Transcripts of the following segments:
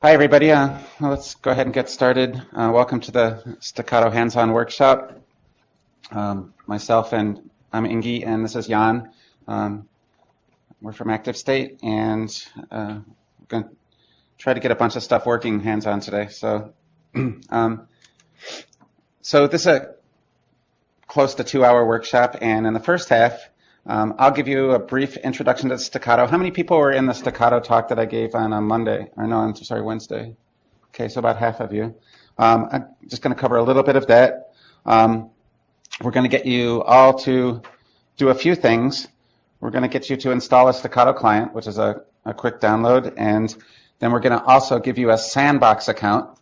Hi, everybody. Well, let's go ahead and get started. Welcome to the Stackato hands-on workshop. Myself and I'm Ingy, and this is Jan. We're from Active State, and we're going to try to get a bunch of stuff working hands-on today. So this is a close to 2-hour workshop, and in the first half, I'll give you a brief introduction to Stackato. How many people were in the Stackato talk that I gave on Monday? Or no, I'm sorry, Wednesday. Okay, so about half of you. I'm just going to cover a little bit of that. We're going to get you all to do a few things. We're going to get you to install a Stackato client, which is a quick download, and then we're going to also give you a sandbox account.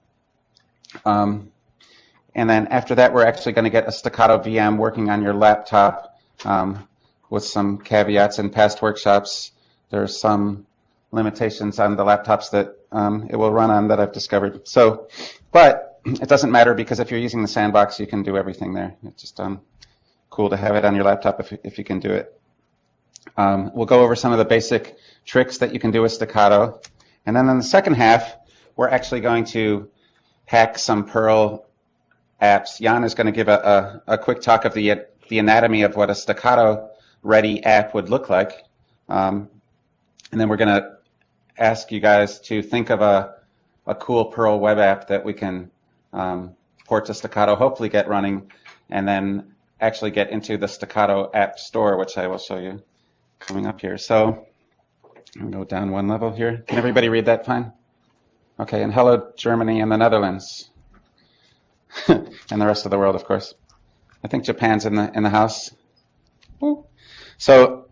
And then after that, we're actually going to get a Stackato VM working on your laptop with some caveats. In past workshops, there's some limitations on the laptops that it will run on that I've discovered. So, but it doesn't matter because if you're using the sandbox, you can do everything there. It's just cool to have it on your laptop if you can do it. We'll go over some of the basic tricks that you can do with Stackato. And then in the second half, we're actually going to hack some Perl apps. Jan is going to give a quick talk of the anatomy of what a Stackato ready app would look like. And then we're going to ask you guys to think of a cool Perl web app that we can port to Stackato, hopefully get running, and then actually get into the Stackato app store, which I will show you coming up here. So I'm going to go down one level here. Can everybody read that fine? Okay, and hello, Germany and the Netherlands. And the rest of the world, of course. I think Japan's in the house. Woo. So,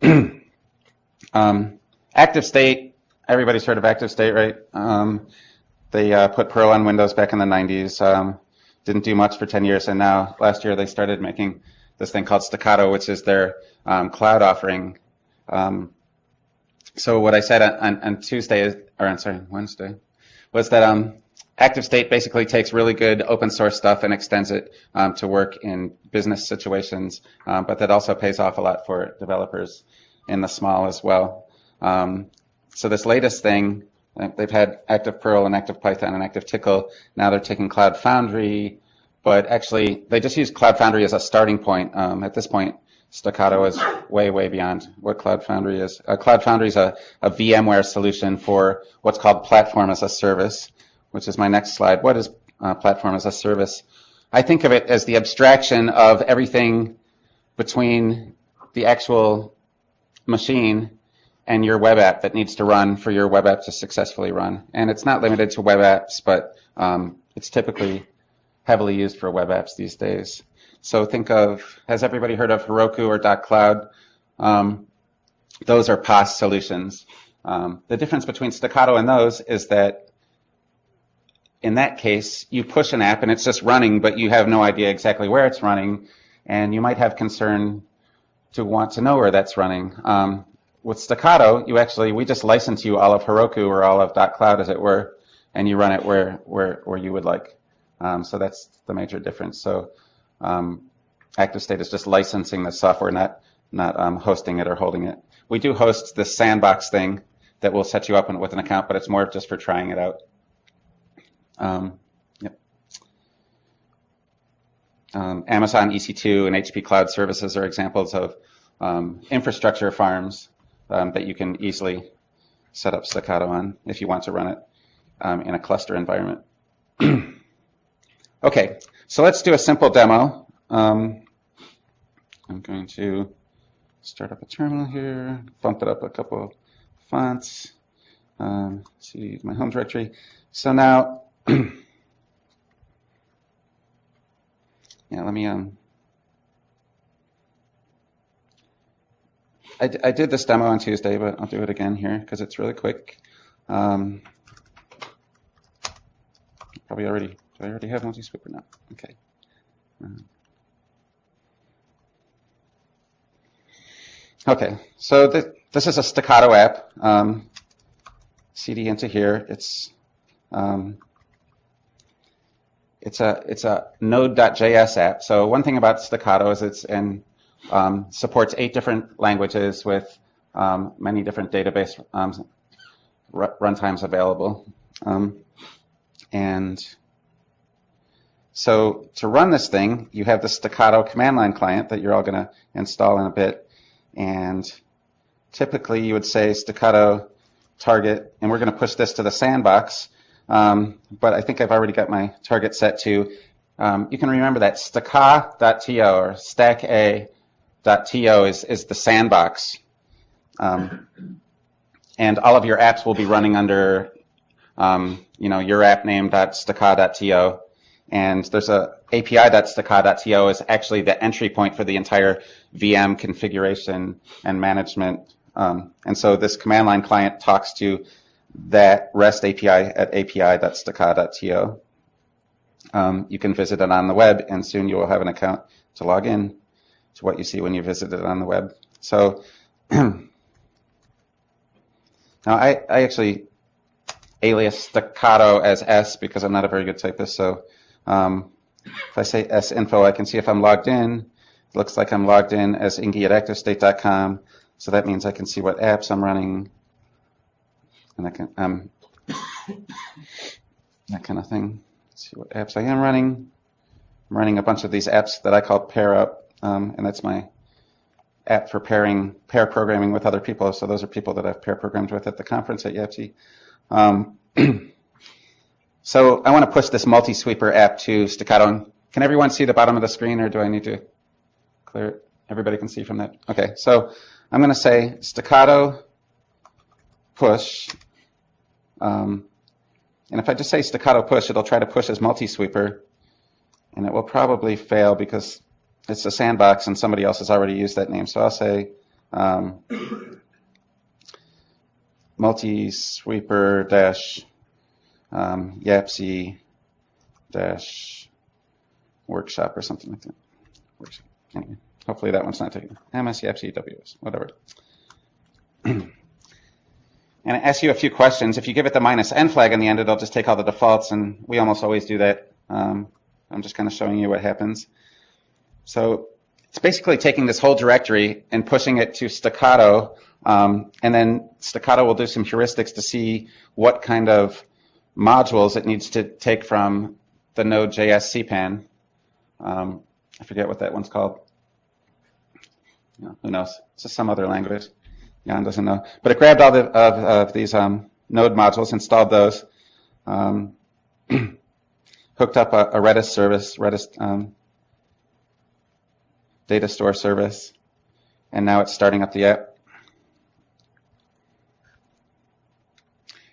Active State, everybody's heard of Active State, right? They put Perl on Windows back in the 90s. Didn't do much for 10 years, and now last year they started making this thing called Stackato, which is their cloud offering. So what I said on Wednesday, was that Active State basically takes really good open source stuff and extends it to work in business situations, but that also pays off a lot for developers in the small as well. So this latest thing, they've had Active Perl and Active Python and Active Tickle. Now they're taking Cloud Foundry, but actually they just use Cloud Foundry as a starting point. At this point, Stackato is way, way beyond what Cloud Foundry is. Cloud Foundry is a VMware solution for what's called Platform as a Service, which is my next slide. What is Platform as a Service? I think of it as the abstraction of everything between the actual machine and your web app that needs to run for your web app to successfully run. And it's not limited to web apps, but it's typically heavily used for web apps these days. So think of, has everybody heard of Heroku or .cloud? Those are PaaS solutions. The difference between Stackato and those is that in that case, you push an app and it's just running, but you have no idea exactly where it's running, and you might have concern to want to know where that's running. With Stackato, we just license you all of Heroku or all of .cloud, as it were, and you run it where you would like. So that's the major difference. So Active State is just licensing the software, not hosting it or holding it. We do host this sandbox thing that will set you up with an account, but it's more just for trying it out. Yep. Amazon EC2 and HP Cloud Services are examples of infrastructure farms that you can easily set up Stackato on if you want to run it in a cluster environment. Okay, so let's do a simple demo. I'm going to start up a terminal here, bump it up a couple fonts, see my home directory. So now, yeah, let me, I did this demo on Tuesday, but I'll do it again here because it's really quick. Probably already, do I already have multi-sweep or not? Okay. Okay, so this is a Stackato app. CD into here. It's a Node.js app. So one thing about Stackato is it's supports 8 different languages with many different database runtimes available. And so to run this thing, you have the Stackato command line client that you're all going to install in a bit. And typically you would say Stackato target, and we're going to push this to the sandbox. But I think I've already got my target set to, you can remember that stacka.to or stacka.to is the sandbox. And all of your apps will be running under, your app name.stacka.to. And there's a API.stacka.to is actually the entry point for the entire VM configuration and management. And so this command line client talks to that REST API at api.stacka.to. You can visit it on the web, and soon you will have an account to log in to what you see when you visit it on the web. So now I actually alias Stackato as S because I'm not a very good typist. So if I say sinfo, I can see if I'm logged in. It looks like I'm logged in as Ingy at activestate.com. So that means I can see what apps I'm running, and I can that kind of thing. Let's see what apps I am running. I'm running a bunch of these apps that I call Pair Up, and that's my app for pair programming with other people. So those are people that I've pair programmed with at the conference at YAPC. So I want to push this multi-sweeper app to Stackato. Can everyone see the bottom of the screen, or do I need to clear it? Everybody can see from that. Okay, so I'm going to say Stackato push. And if I just say Stackato push, it'll try to push as multi-sweeper. And it will probably fail because it's a sandbox and somebody else has already used that name. So I'll say multi-sweeper dash YAPC dash workshop or something like that. Workshop. Anyway, hopefully that one's not taken. MS YAPC WS, whatever. And it asks you a few questions. If you give it the -n flag in the end, it'll just take all the defaults, and we almost always do that. I'm just kind of showing you what happens. So it's basically taking this whole directory and pushing it to Stackato, and then Stackato will do some heuristics to see what kind of modules it needs to take from the Node.js CPAN. I forget what that one's called. Who knows? It's just some other language. Jan doesn't know. But it grabbed all of these Node modules, installed those, hooked up a Redis service, Redis data store service, and now it's starting up the app.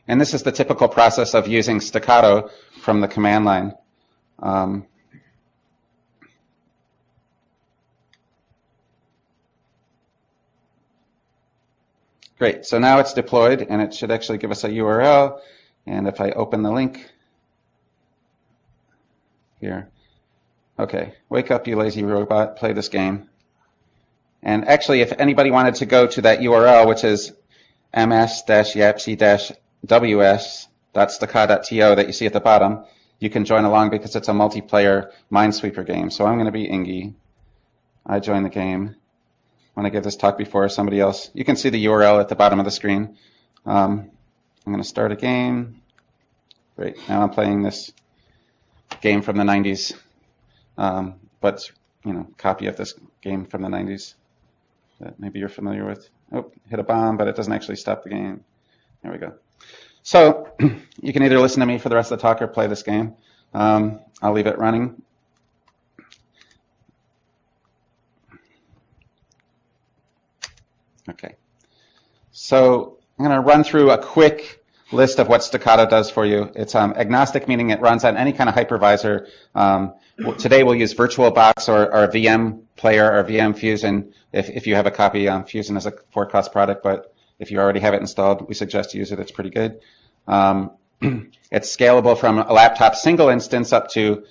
And this is the typical process of using Stackato from the command line. Great, so now it's deployed, and it should actually give us a URL. And if I open the link here, okay, wake up, you lazy robot, play this game. And actually, if anybody wanted to go to that URL, which is ms-yapc-ws.stacka.to that you see at the bottom, you can join along because it's a multiplayer Minesweeper game. So I'm going to be Ingy. I join the game. When I give this talk before somebody else, you can see the URL at the bottom of the screen. I'm going to start a game. Great. Now I'm playing this game from the 90s, but copy of this game from the 90s that maybe you're familiar with. Oh, hit a bomb, but it doesn't actually stop the game. There we go. So you can either listen to me for the rest of the talk or play this game. I'll leave it running. Okay, so I'm going to run through a quick list of what Stackato does for you. It's agnostic, meaning it runs on any kind of hypervisor. Today we'll use VirtualBox or a VM player or VM Fusion if you have a copy. Fusion is a for-cost product, but if you already have it installed, we suggest you use it. It's pretty good. It's scalable from a laptop single instance up to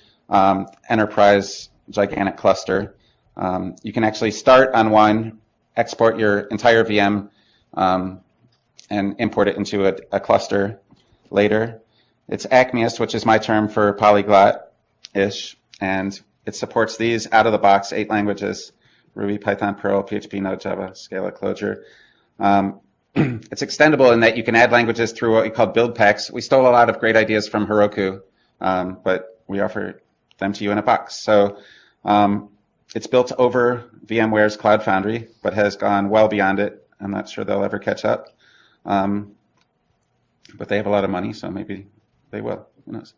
enterprise gigantic cluster. You can actually start on one, export your entire VM, and import it into a cluster later. It's Acmeist, which is my term for polyglot-ish, and it supports these out of the box 8 languages: Ruby, Python, Perl, PHP, Node, Java, Scala, Clojure. it's extendable in that you can add languages through what we call build packs. We stole a lot of great ideas from Heroku, but we offer them to you in a box. So it's built over VMware's Cloud Foundry, but has gone well beyond it. I'm not sure they'll ever catch up. But they have a lot of money, so maybe they will. Who knows?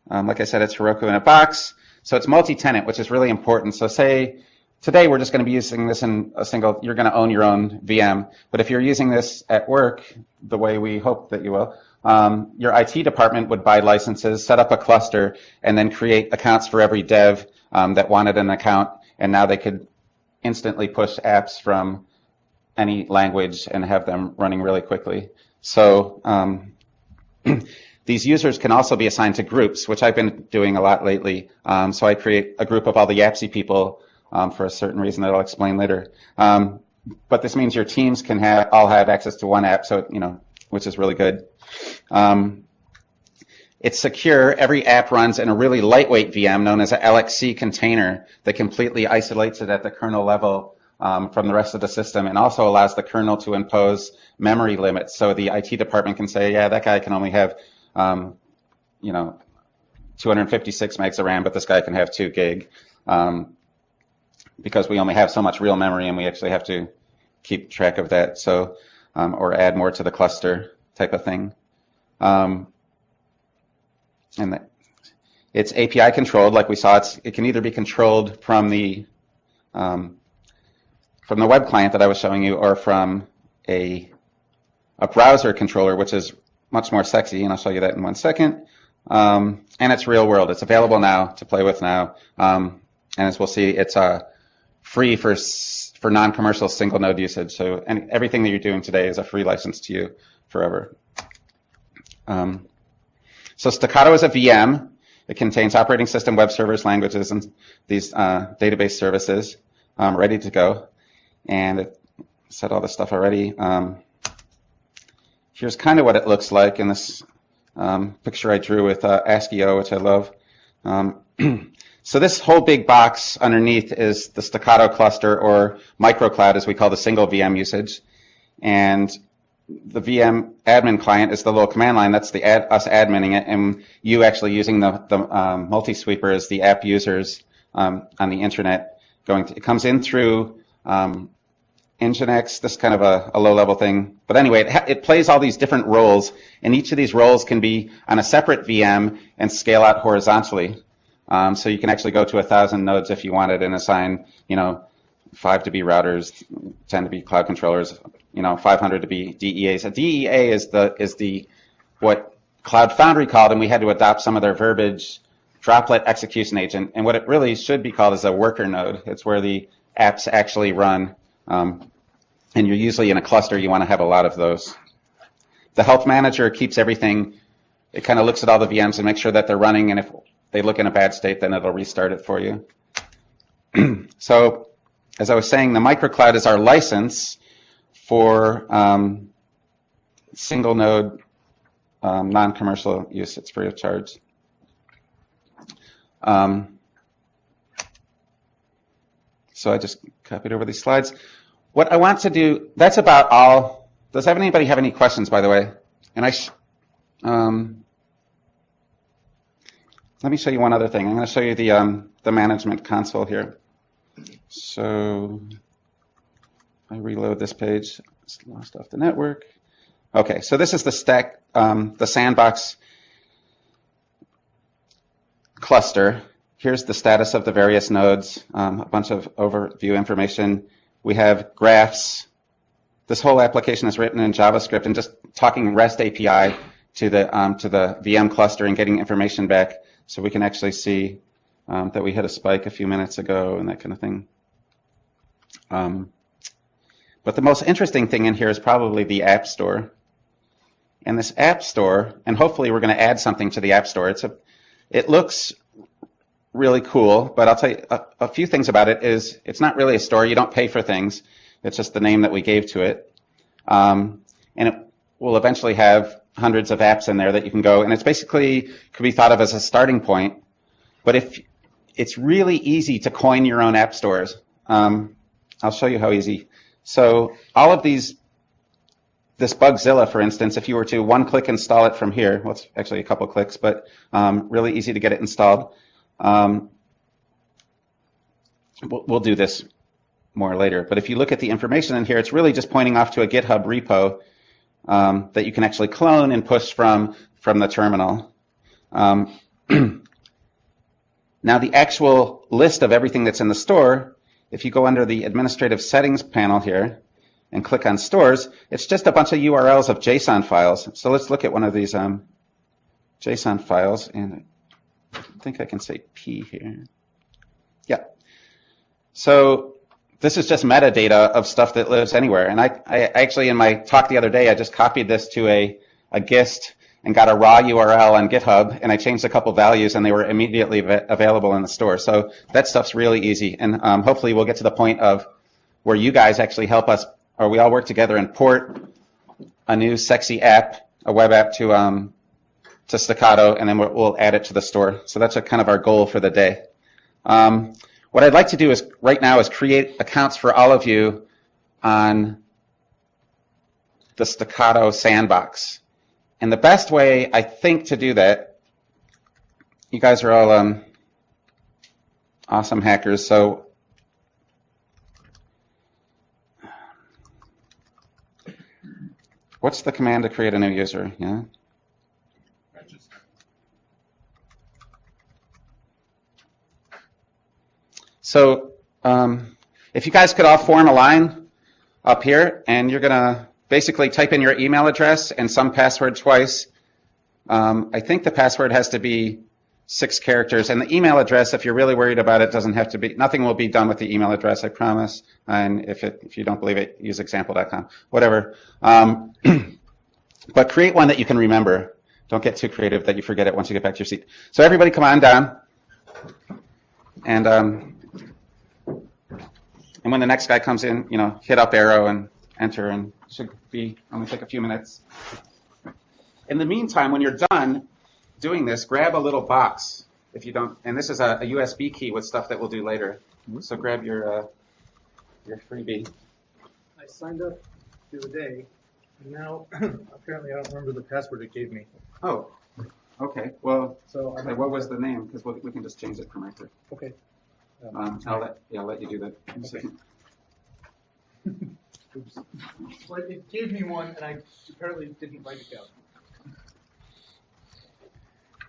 Like I said, it's Heroku in a box. So it's multi-tenant, which is really important. So say today we're just going to be using this in a single, you're going to own your own VM. But if you're using this at work, the way we hope that you will, your IT department would buy licenses, set up a cluster, and then create accounts for every dev that wanted an account. And now they could instantly push apps from any language and have them running really quickly. So these users can also be assigned to groups, which I've been doing a lot lately. So I create a group of all the YAPC people for a certain reason that I'll explain later. But this means your teams can all have access to one app, so which is really good. It's secure. Every app runs in a really lightweight VM known as an LXC container that completely isolates it at the kernel level from the rest of the system, and also allows the kernel to impose memory limits. So the IT department can say, yeah, that guy can only have 256 megs of RAM, but this guy can have 2 gig, because we only have so much real memory, and we actually have to keep track of that. So, or add more to the cluster type of thing. And it's API controlled, like we saw. It can either be controlled from the web client that I was showing you, or from a browser controller, which is much more sexy, and I'll show you that in 1 second. And it's real world. It's available now to play with now. And as we'll see, it's free for non-commercial single node usage. So everything that you're doing today is a free license to you forever. So Stackato is a VM. It contains operating system, web servers, languages, and these database services ready to go. And it said all this stuff already. Here's kind of what it looks like in this picture I drew with ASCII-O, which I love. So this whole big box underneath is the Stackato cluster, or microcloud, as we call the single VM usage. And the VM admin client is the little command line. That's us adminning it, and you actually using the multi-sweeper as the app users on the internet. It comes in through Nginx, this is kind of a low-level thing. But anyway, it plays all these different roles, and each of these roles can be on a separate VM and scale out horizontally. So you can actually go to 1,000 nodes if you wanted and assign, 5 to be routers, 10 to be cloud controllers, 500 to be DEAs. A DEA is what Cloud Foundry called, and we had to adopt some of their verbiage, droplet execution agent. And what it really should be called is a worker node. It's where the apps actually run. And you're usually in a cluster. You want to have a lot of those. The health manager keeps everything. It kind of looks at all the VMs and makes sure that they're running. And if they look in a bad state, then it'll restart it for you. So, as I was saying, the microcloud is our license for single node non-commercial use. It's free of charge. So I just copied over these slides. What I want to do, that's about all. Does anybody have any questions, by the way? And let me show you one other thing. I'm going to show you the management console here. So I reload this page. It's lost off the network. Okay, so this is the sandbox cluster. Here's the status of the various nodes, a bunch of overview information. We have graphs. This whole application is written in JavaScript and just talking REST API to the VM cluster and getting information back, so we can actually see that we hit a spike a few minutes ago and that kind of thing. But the most interesting thing in here is probably the App Store. And this App Store, and hopefully we're going to add something to the App Store. It looks really cool, but I'll tell you a few things about it. It's not really a store. You don't pay for things. It's just the name that we gave to it. And it will eventually have hundreds of apps in there that you can go, and it's basically could be thought of as a starting point. But if it's really easy to coin your own app stores. I'll show you how easy. So all of these, this Bugzilla, for instance, if you were to one-click install it from here, well, it's actually a couple clicks, but really easy to get it installed. We'll do this more later. But if you look at the information in here, it's really just pointing off to a GitHub repo that you can actually clone and push from the terminal. Now, the actual list of everything that's in the store, if you go under the administrative settings panel here and click on stores, it's just a bunch of URLs of JSON files. So let's look at one of these JSON files. And I think I can say P here. Yeah. So this is just metadata of stuff that lives anywhere. And I actually, in my talk the other day, I just copied this to a GIST and got a raw URL on GitHub, and I changed a couple values, and they were immediately available in the store. So that stuff's really easy, and hopefully we'll get to the point of where you guys actually help us, or we all work together and port a new sexy app, a web app to Stackato, and then we'll add it to the store. So that's kind of our goal for the day. What I'd like to do is right now is create accounts for all of you on the Stackato sandbox. And the best way, I think, to do that, you guys are all awesome hackers, so what's the command to create a new user? Yeah. Register. So if you guys could all form a line up here, and you're going to basically type in your email address and some password twice. I think the password has to be 6 characters, and the email address, if you're really worried about it, doesn't have to be. Nothing will be done with the email address, I promise. And if you don't believe it, use example.com, whatever. But create one that you can remember. Don't get too creative that you forget it once you get back to your seat. So everybody, come on down, and when the next guy comes in, hit up arrow and enter, and should be only take a few minutes. In the meantime, when you're done doing this, grab a little box. If you don't, and this is a USB key with stuff that we'll do later. So grab your freebie. I signed up the other day, and now apparently I don't remember the password it gave me. Oh, okay. Well, So okay, what was the name? Because we can just change it from right there. okay. I'll let you do that. Okay. Oops. Well, it gave me one, and I apparently didn't write it down.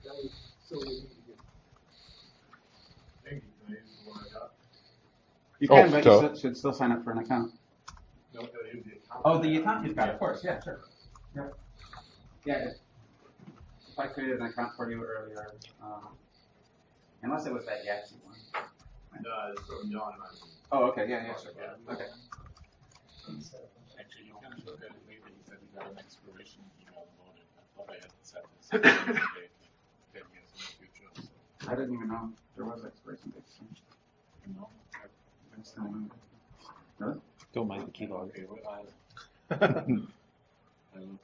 That was so easy to do. Thank you. Can I use the one I got? You can, but so- you should still sign up for an account. No, can I use the account? Oh, the account you've got, of course. Yeah, sure. Yeah. If I created an account for you earlier, unless it was that Yahtzee one. No, it's from John and I. Oh, okay. Yeah, sure. Okay. Actually, you can look at it later. He said he got an expiration email loaded. I thought I had set this up like 10 years in the future. So, I didn't even know there was expiration dates. you know, I just don't remember. Really? Don't mind the keyboard. okay, well, I look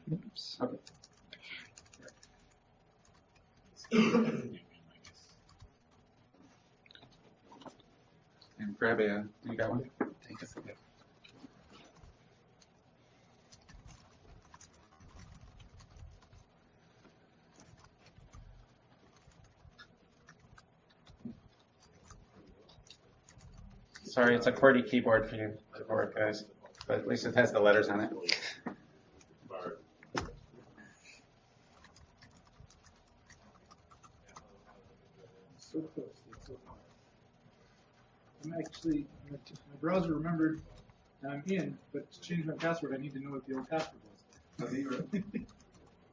at Oops. Okay. And grab you got one? Take a second. Sorry, it's a QWERTY keyboard for you to work, guys. But at least it has the letters on it. So close. It's so far. I'm actually, my browser remembered that I'm in, but to change my password, I need to know what the old password was.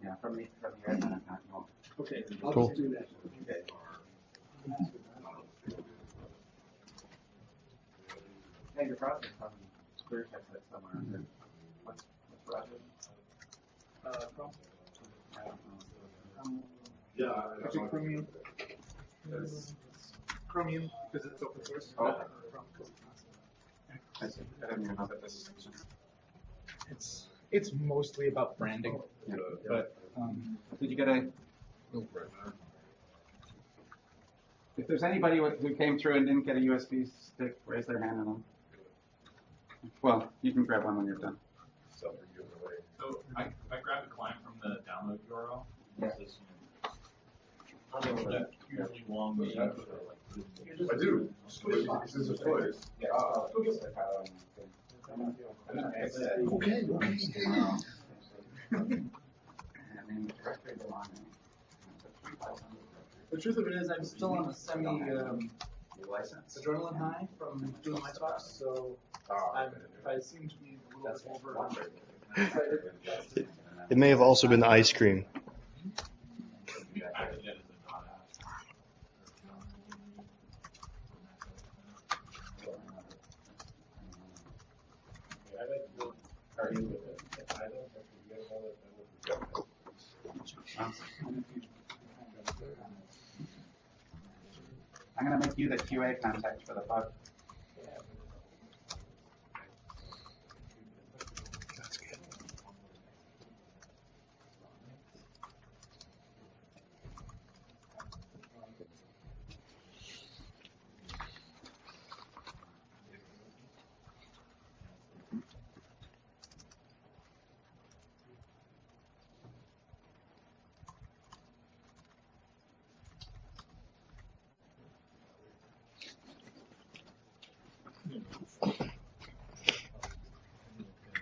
Yeah, from the admin account. No. Okay, I'll Cool. just do that. Okay. Yeah, your browser probably clear text that somewhere in there. What's browser? Chrome. I don't know. Yeah, I Is it Chromium? Chromium, because it's open source. Oh. Chrome. I see. I didn't even know that this. It's mostly about branding, Yeah. but Did you get a? If there's anybody who came through and didn't get a USB stick, raise their hand and Well, you can grab one when you're done. So for you in the way. So I grabbed the client from the download URL. Yeah. This, that hugely long name for like. I do. This is a choice. Okay. The truth of it is, I'm still on a semi adrenaline high from doing my talks, so I seem to be a little over. It may have also been the ice cream. I'm going to make you the QA contact for the bug. That's good.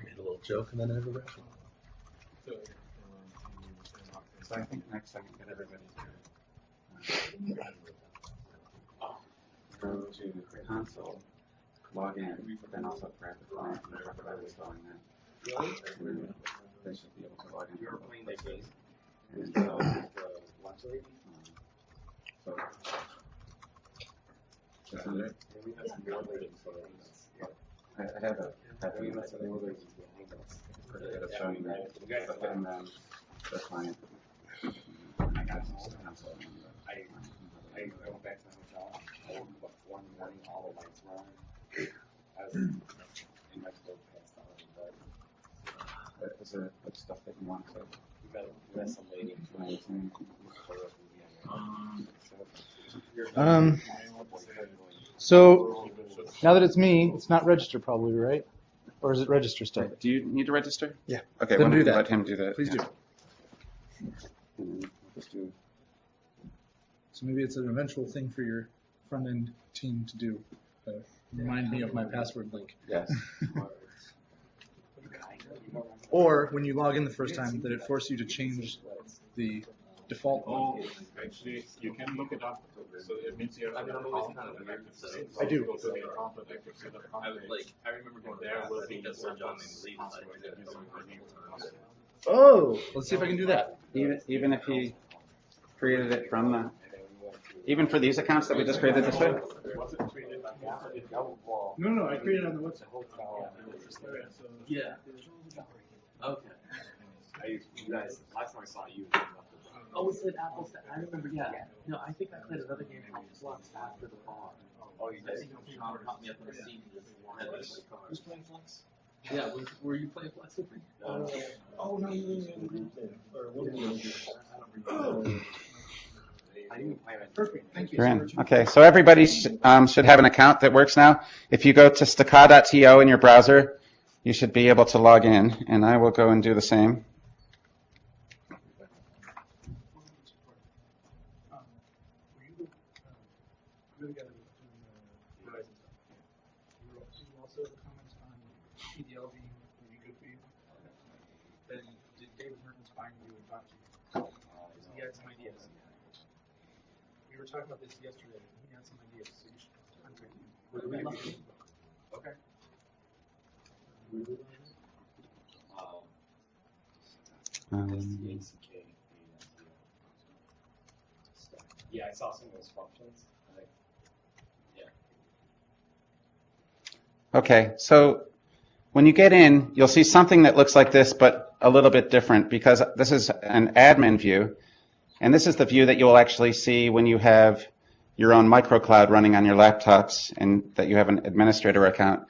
Made a little joke and then I never wrestled. So I think next I can get everybody to go to console, log in, but then also grab the client and everybody installing that. They should be able to log in. You're playing the game. And so, so isn't it? I have a pretty good at showing that, but then the client. I went back to the hotel. I woke up at 4 in the morning, all the lights were on. I was in Mexico, passed out in bed. But is there like stuff that you want to? You met some lady. So now that it's me, it's not registered probably, right? Or is it register still? Do you need to register? Yeah. Okay, Then why don't do we that. let him do that? Please do. And then we'll just do. So maybe it's an eventual thing for your front end team to do. Remind me of my password link. Yes. Or when you log in the first time, that it forces you to change the default one. Oh, actually, you can look it up. So it means you have an account with active setup. I do. Go to the account with active setup. I remember going There will be because when John made me leave, password that using your name. Oh, let's see if I can do that. Even if he created it from the, even for these accounts that we just created this way? Was it created like that? No, I created it on the website. Yeah. Okay. Last time I saw you. Oh, we played Apple. I remember. Yeah. No, I think I played another game called Flux after the bar. Oh, you I think Sean caught me up on the seat. Who's playing Flux? Yeah. Were you playing Flux with me? Oh, no. Perfect, thank you. You're in. Okay, so everybody should have an account that works now. If you go to stackato in your browser, you should be able to log in, and I will go and do the same. Also the comments on PDL being really good for you. Then did David Mertens find you and talk to you? He had some ideas. We were talking about this yesterday. He had some ideas, so you should contact him. Okay. Yeah, I saw some of those functions. Okay, so when you get in, you'll see something that looks like this, but a little bit different, because this is an admin view, and this is the view that you'll actually see when you have your own microcloud running on your laptops and that you have an administrator account.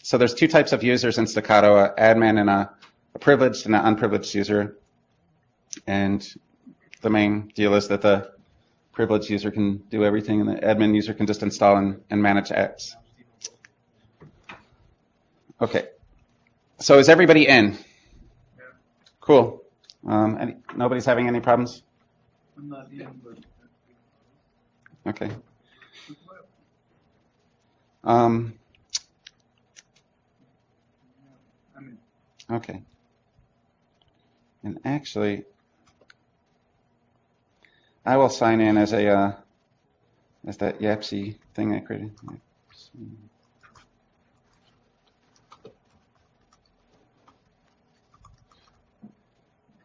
So there's two types of users in Stackato, an admin and a privileged and an unprivileged user. And the main deal is that the privileged user can do everything and the admin user can just install and manage apps. Okay. So is everybody in? Yeah. Cool. Nobody's having any problems? I'm not in, but Okay. Um, I'm in. okay. And actually, I will sign in as a as that Yapsy thing I created.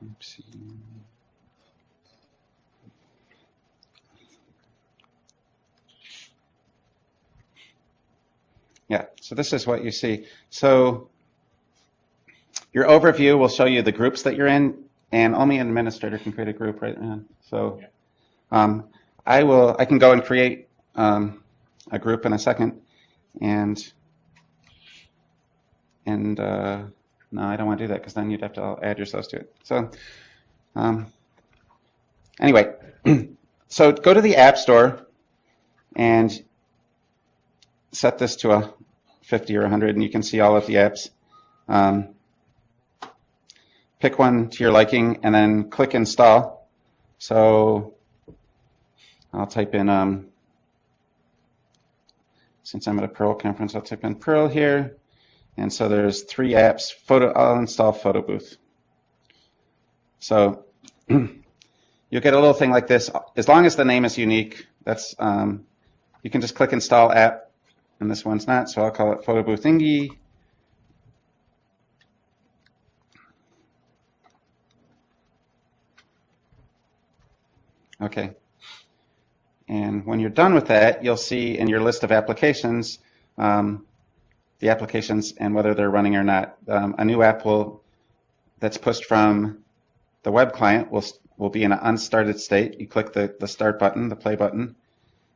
Yapsy. Yeah, so this is what you see. So your overview will show you the groups that you're in, and only an administrator can create a group, right, man? So I can go and create a group in a second, and no, I don't want to do that because then you'd have to add yourselves to it. So anyway, so go to the App Store and set this to a 50 or 100, and you can see all of the apps. Pick one to your liking, and then click Install. So I'll type in, since I'm at a Perl conference, I'll type in Perl here. And so there's 3 apps. I'll install Photo Booth. So you'll get a little thing like this. As long as the name is unique, that's you can just click Install App, and this one's not, so I'll call it Photo Booth Ingy. Okay. And when you're done with that, you'll see in your list of applications the applications and whether they're running or not. A new app that's pushed from the web client will be in an unstarted state. You click the start button, the play button,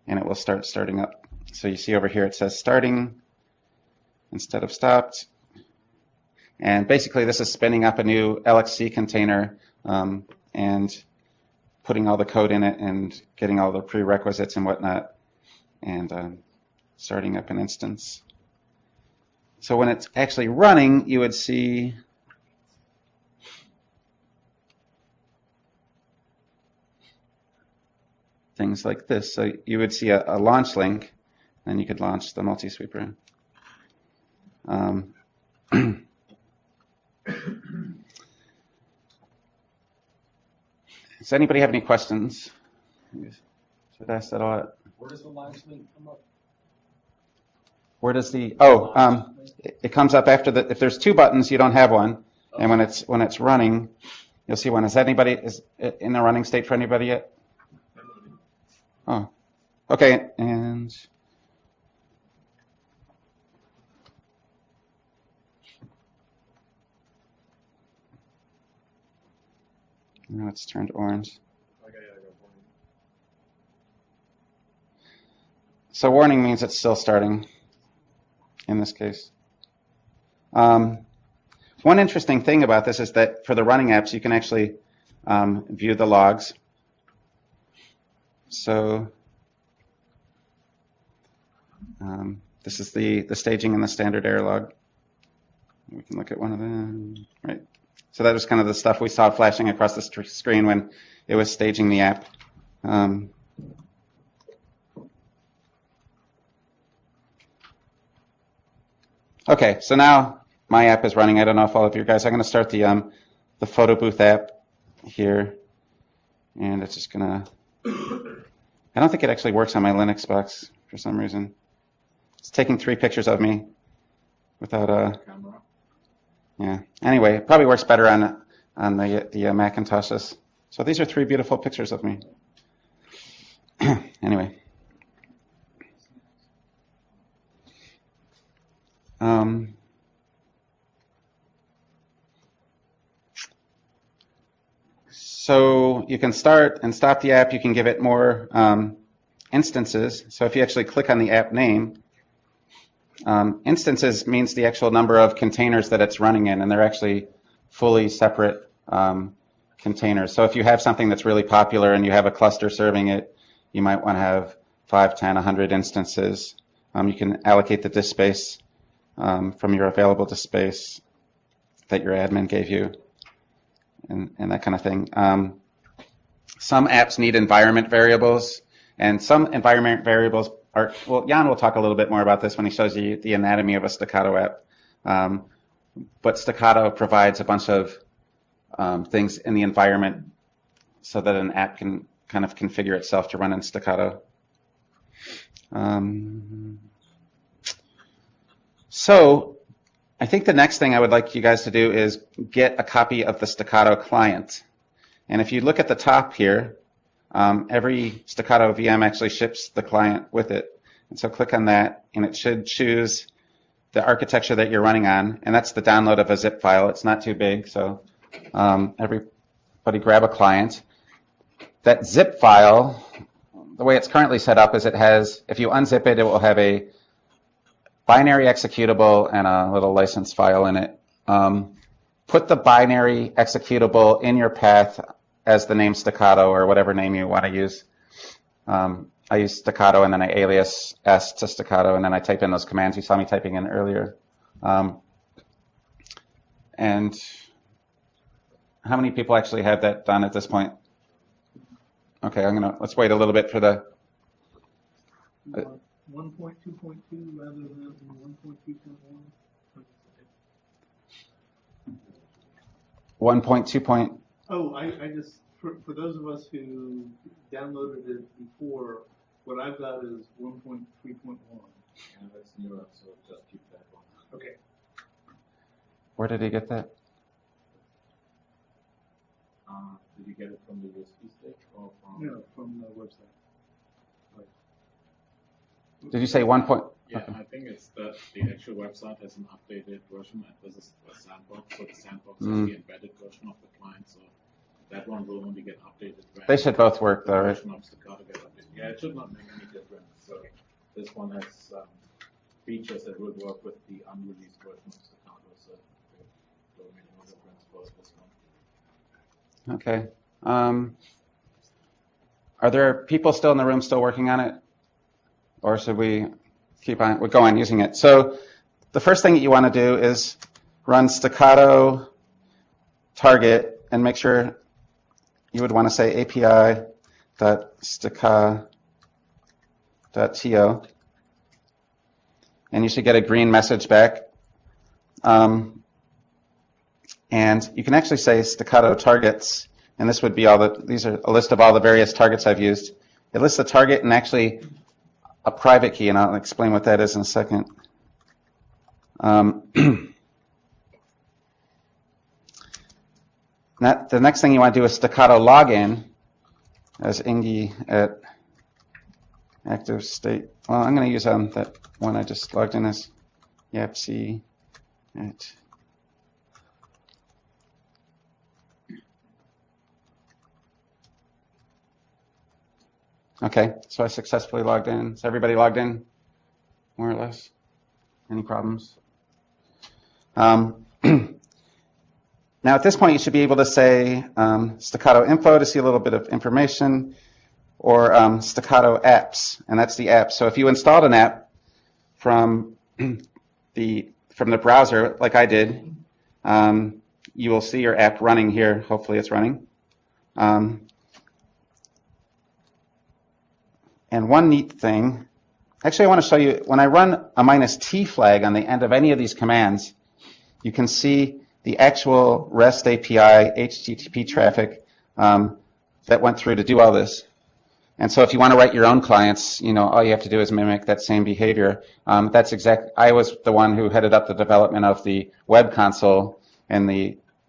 and it will start starting up. So you see over here it says starting instead of stopped. And basically this is spinning up a new LXC container and putting all the code in it and getting all the prerequisites and whatnot, and starting up an instance. So when it's actually running, you would see things like this. So you would see a launch link, and you could launch the multi-sweeper. Does anybody have any questions? Should I ask that a lot? Where does the launch link come up? Where does the it comes up after the, if there's 2 buttons, you don't have one, and when it's running, you'll see one. Is in the running state for anybody yet? Oh, okay, and now it's turned orange. So warning means it's still starting in this case. One interesting thing about this is that for the running apps, you can actually view the logs. So this is the staging and the standard error log. We can look at one of them, right? So that was kind of the stuff we saw flashing across the screen when it was staging the app. Okay, so now my app is running. I don't know if all of you guys. I'm going to start the Photo Booth app here, and it's just going to. I don't think it actually works on my Linux box for some reason. It's taking 3 pictures of me without a camera. Yeah. Anyway, it probably works better on the Macintoshes. So these are 3 beautiful pictures of me. Anyway. So you can start and stop the app. You can give it more instances. So if you actually click on the app name, instances means the actual number of containers that it's running in, and they're actually fully separate containers. So if you have something that's really popular and you have a cluster serving it, you might want to have 5, 10, 100 instances. You can allocate the disk space from your available to space that your admin gave you, and that kind of thing. Some apps need environment variables, and some environment variables are, well, Jan will talk a little bit more about this when he shows you the anatomy of a Stackato app. But Stackato provides a bunch of things in the environment so that an app can kind of configure itself to run in Stackato. So I think the next thing I would like you guys to do is get a copy of the Stackato client. And if you look at the top here, every Stackato VM actually ships the client with it. And so click on that, and it should choose the architecture that you're running on, and that's the download of a zip file. It's not too big, so everybody grab a client. That zip file, the way it's currently set up is it has, if you unzip it, it will have a binary executable and a little license file in it. Put the binary executable in your path as the name Stackato or whatever name you want to use. I use Stackato and then I alias S to Stackato and then I type in those commands you saw me typing in earlier. And how many people actually have that done at this point? Okay, let's wait a little bit for the. 1.2.2 rather than 1.2.1. 1.2. Oh, I just, for those of us who downloaded it before, what I've got is 1.3.1. Yeah, that's newer, so just keep that one. Okay. Where did he get that? Did you get it from the USB stick or from? No, from the website. Did you say 1. Yeah, Okay. I think it's that the actual website has an updated version, and this is a sandbox, so the sandbox is the embedded version of the client, so that one will only get updated when They should both work the though, right? version of Stackato gets updated. Yeah, it should not make any difference. So this one has features that will work with the unreleased version of Stackato, so it will make no difference for this one. Okay. Are there people still in the room still working on it? Or should we we'll go on using it? So the first thing that you want to do is run Stackato target and make sure you would want to say api.stackato, and you should get a green message back. And you can actually say Stackato targets, and this would be these are a list of all the various targets I've used. It lists the target and actually a private key, and I'll explain what that is in a second. The next thing you want to do is Stackato login as Ingy at active state. Well, I'm going to use that one I just logged in as yapc at. Okay, so I successfully logged in. Is everybody logged in, more or less? Any problems? Now at this point, you should be able to say Stackato info to see a little bit of information, or Stackato apps, and that's the app. So if you installed an app from the browser, like I did, you will see your app running here. Hopefully, it's running. And one neat thing, actually I want to show you, when I run a -T flag on the end of any of these commands, you can see the actual REST API HTTP traffic that went through to do all this. And so if you want to write your own clients, all you have to do is mimic that same behavior. I was the one who headed up the development of the web console, and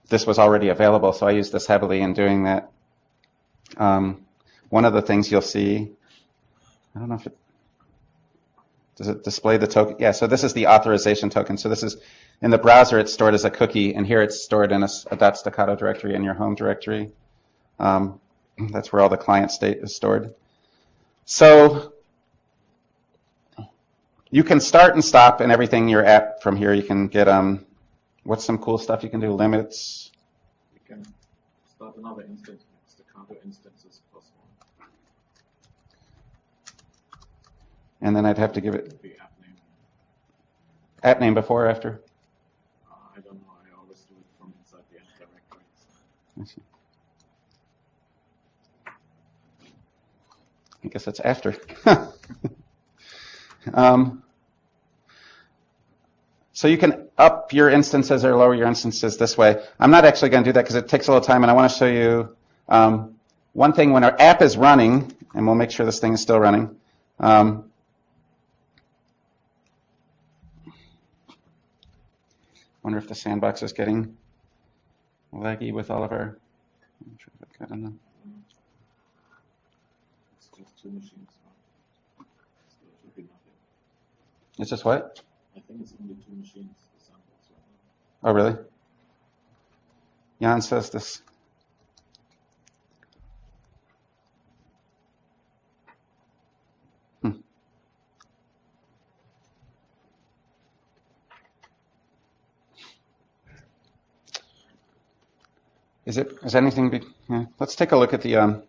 this was already available, so I used this heavily in doing that. One of the things you'll see, I don't know if does it display the token? Yeah, so this is the authorization token. So this is, in the browser, it's stored as a cookie, and here it's stored in a .stackato directory in your home directory. That's where all the client state is stored. So you can start and stop and everything in your app from here. You can get, what's some cool stuff you can do? Limits. You can start another instance, Stackato instances plus one. And then I'd have to give it The app name. app name before or after? I don't know. I always do it from inside the app directory. I see. I guess it's after. So you can up your instances or lower your instances this way. I'm not actually going to do that because it takes a little time, and I want to show you one thing when our app is running, and we'll make sure this thing is still running. Wonder if the sandbox is getting laggy with all of our. I don't know. It's just two machines. So it should be nothing. It's just what? I think it's only two machines, the samples right now. Oh, really? Jan says this. Is anything, yeah. Let's take a look at the,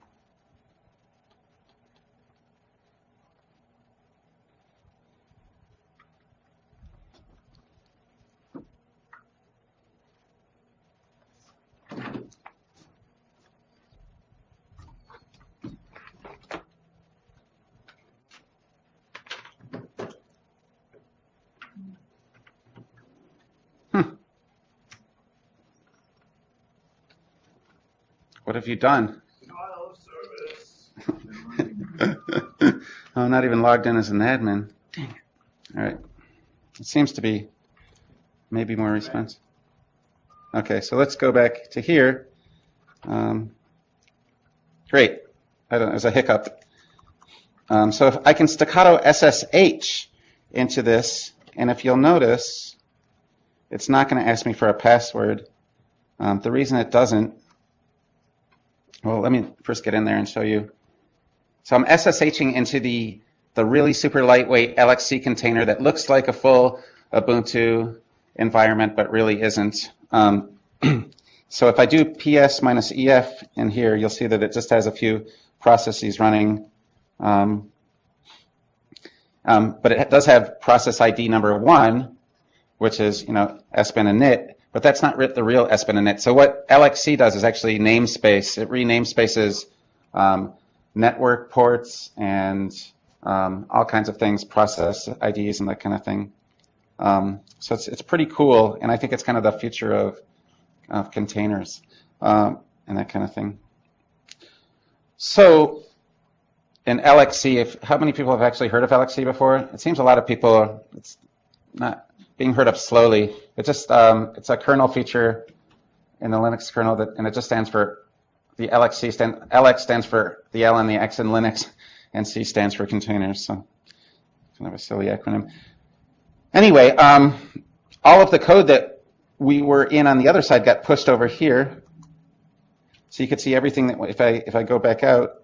what have you done? Denial of service. Oh, I'm not even logged in as an admin. Dang it. All right. It seems to be maybe more response. Okay, so let's go back to here. Great. There's a hiccup. So if I can staccato SSH into this, and if you'll notice, it's not going to ask me for a password. The reason it doesn't, well, let me first get in there and show you. So I'm SSHing into the really super lightweight LXC container that looks like a full Ubuntu environment, but really isn't. So if I do ps -ef in here, you'll see that it just has a few processes running. But it does have process ID number 1, which is, sbin init, but that's not the real sbin init. So what LXC does is actually namespace. It renamespaces network ports and all kinds of things, process IDs and that kind of thing. So it's pretty cool, and I think it's kind of the future of containers and that kind of thing. So in LXC, how many people have actually heard of LXC before? It seems a lot of people, it's not being heard of slowly. It's a kernel feature in the Linux kernel, and it just stands for the LXC. LX stands for the L and the X in Linux, and C stands for containers. So kind of a silly acronym. Anyway, all of the code that we were in on the other side got pushed over here. So you could see everything that if I go back out.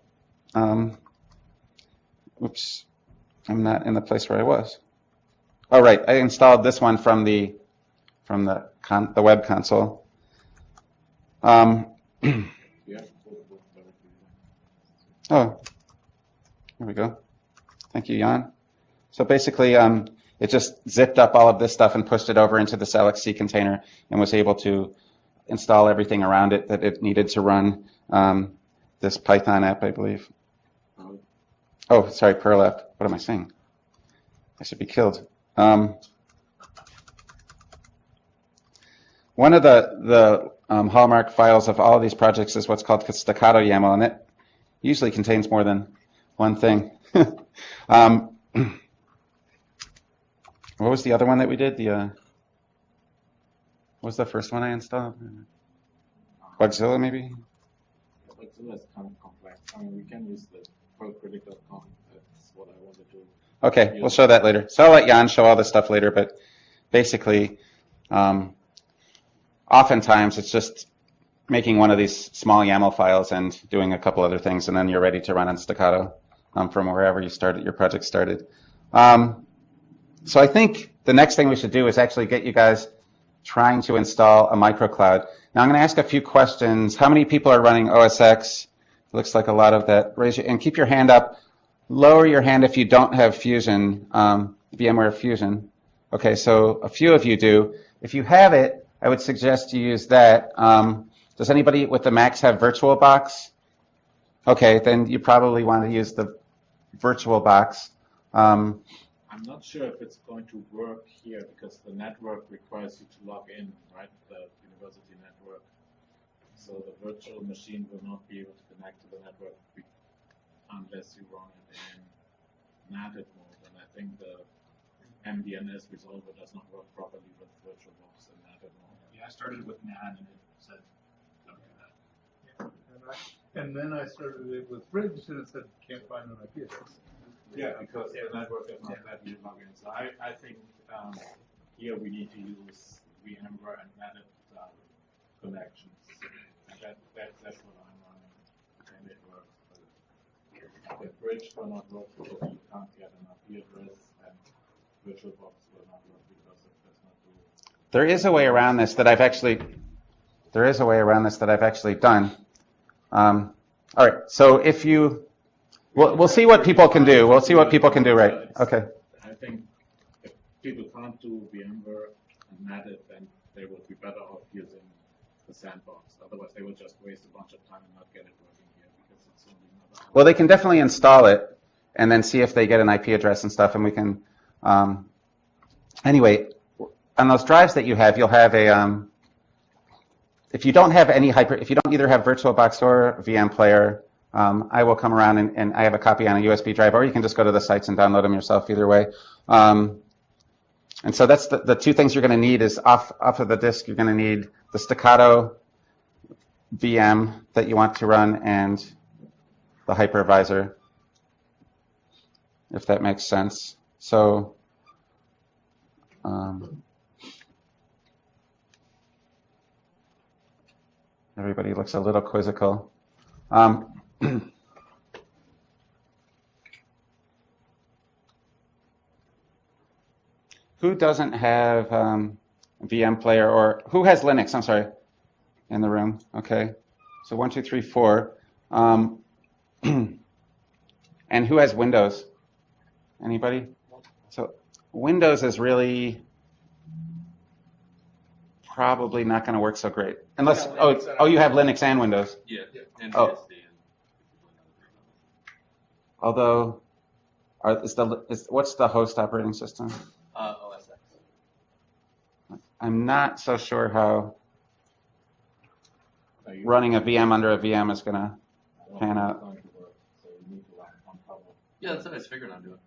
Oops, I'm not in the place where I was. Oh, right, I installed this one from the web console. You have to pull the book directly. Oh, here we go. Thank you, Jan. So basically, it just zipped up all of this stuff and pushed it over into this LXC container and was able to install everything around it that it needed to run this Python app, I believe. Oh, sorry, Perl app. What am I saying? I should be killed. One of the hallmark files of all of these projects is what's called Stackato YAML, and it usually contains more than one thing. What was the other one that we did? What was the first one I installed? Bugzilla, maybe? Bugzilla is kind of complex. I mean, we can use the perlcritic.com. That's what I want to do. Okay, we'll show that later. So I'll let Jan show all this stuff later, but basically, oftentimes it's just making one of these small YAML files and doing a couple other things, and then you're ready to run on Stackato from wherever you started, your project started. So I think the next thing we should do is actually get you guys trying to install a microcloud. Now I'm going to ask a few questions. How many people are running OSX? Looks like a lot of that. Raise your, and keep your hand up. Lower your hand if you don't have Fusion, VMware Fusion. Okay, so a few of you do. If you have it, I would suggest you use that. Does anybody with the Macs have VirtualBox? Okay, then you probably want to use the VirtualBox. I'm not sure if it's going to work here because the network requires you to log in, right? The university network. So the virtual machine will not be able to connect to the network unless you run it in native mode. And I think the MDNS resolver does not work properly with VirtualBox in native mode. Yeah, I started with NAN and it said, don't do that. And then I started it with Bridge and it said, can't find an IP address. Yeah, because the network is not let you log in. So I think here we need to use VMware and native connections. And that's what I'm running. And it works. But the bridge will not work because you can't get an IP address, and VirtualBox will not work because it does not do. There is a way around this that I've actually done. All right, so if you, we'll see what people can do. We'll see what people can do, right? Okay. I think if people can't do VMware and native, then they would be better off using the sandbox. Otherwise, they would just waste a bunch of time and not get it working here because it's only another. Well, they can definitely install it and then see if they get an IP address and stuff, and we can. Anyway, on those drives that you have, you'll have a. If you don't have if you don't either have VirtualBox or VM Player, I will come around and I have a copy on a USB drive, or you can just go to the sites and download them yourself. Either way. And so that's the two things you're going to need is off of the disk. You're going to need the Stackato VM that you want to run and the hypervisor, if that makes sense. So everybody looks a little quizzical. Who doesn't have VM Player, or who has Linux? I'm sorry, in the room. Okay, so 1, 2, 3, 4. And who has Windows? Anybody? So Windows is really probably not going to work so great, unless you have Linux and Windows. Yeah, and Oh. BSD. Although, what's the host operating system? OS X. I'm not so sure how So you- running a VM under a VM is going to I don't pan think out. it's going to work. So you need to run on top of. Yeah, that's what I was figuring on doing.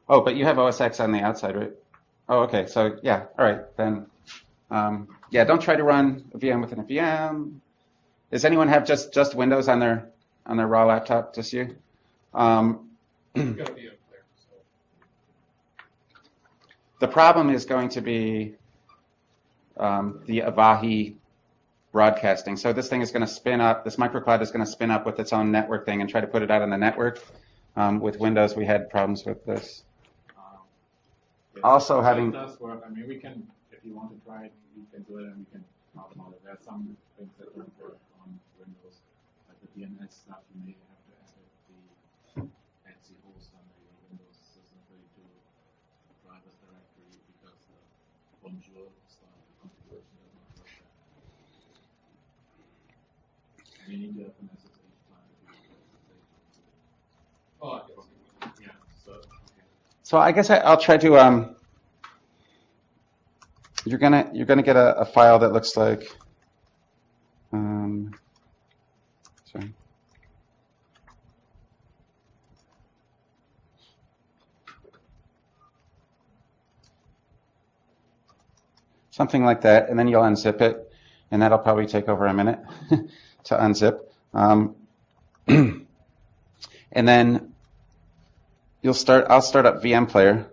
Oh, but you have OS X on the outside, right? Oh, okay. So yeah, all right then. Yeah, don't try to run a VM within a VM. Does anyone have just Windows on their raw laptop? Just you? It's gotta be up there, so. The problem is going to be the Avahi broadcasting. So this thing is going to spin up. This microcloud is going to spin up with its own network thing and try to put it out on the network. With Windows, we had problems with this. Yeah, Also so having- it does work. I mean, we can, if you want to try it, we can do it and we can talk about it. There are some things that don't work on Windows, like the DNS stuff. You may have to edit the etc host on the Windows System 32 drivers directory because the bonjour style configuration does not work there. And you need to have an SSH client if you want to SSH. Oh, I guess. Yeah, so, okay. So I guess I'll try to. You're gonna get a file that looks like. Sorry. Something like that, and then you'll unzip it, and that'll probably take over a minute to unzip. And then I'll start up VM Player.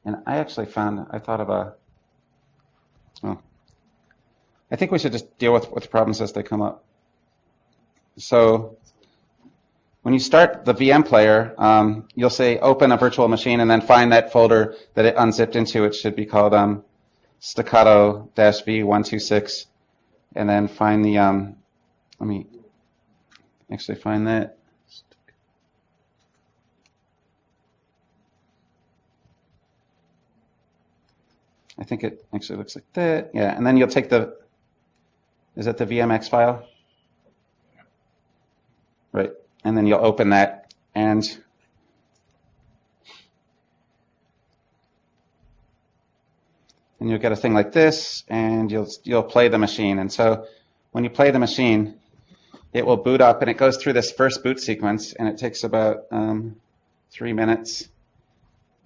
And I thought of I think we should just deal with problems as they come up. So when you start the VM Player, you'll say open a virtual machine and then find that folder that it unzipped into. It should be called Stackato-V126. And then find the, let me actually find that. I think it actually looks like that. Yeah, and then you'll take the, is that the VMX file? Right, and then you'll open that, and you'll get a thing like this, and you'll play the machine. And so when you play the machine, it will boot up, and it goes through this first boot sequence, and it takes about 3 minutes.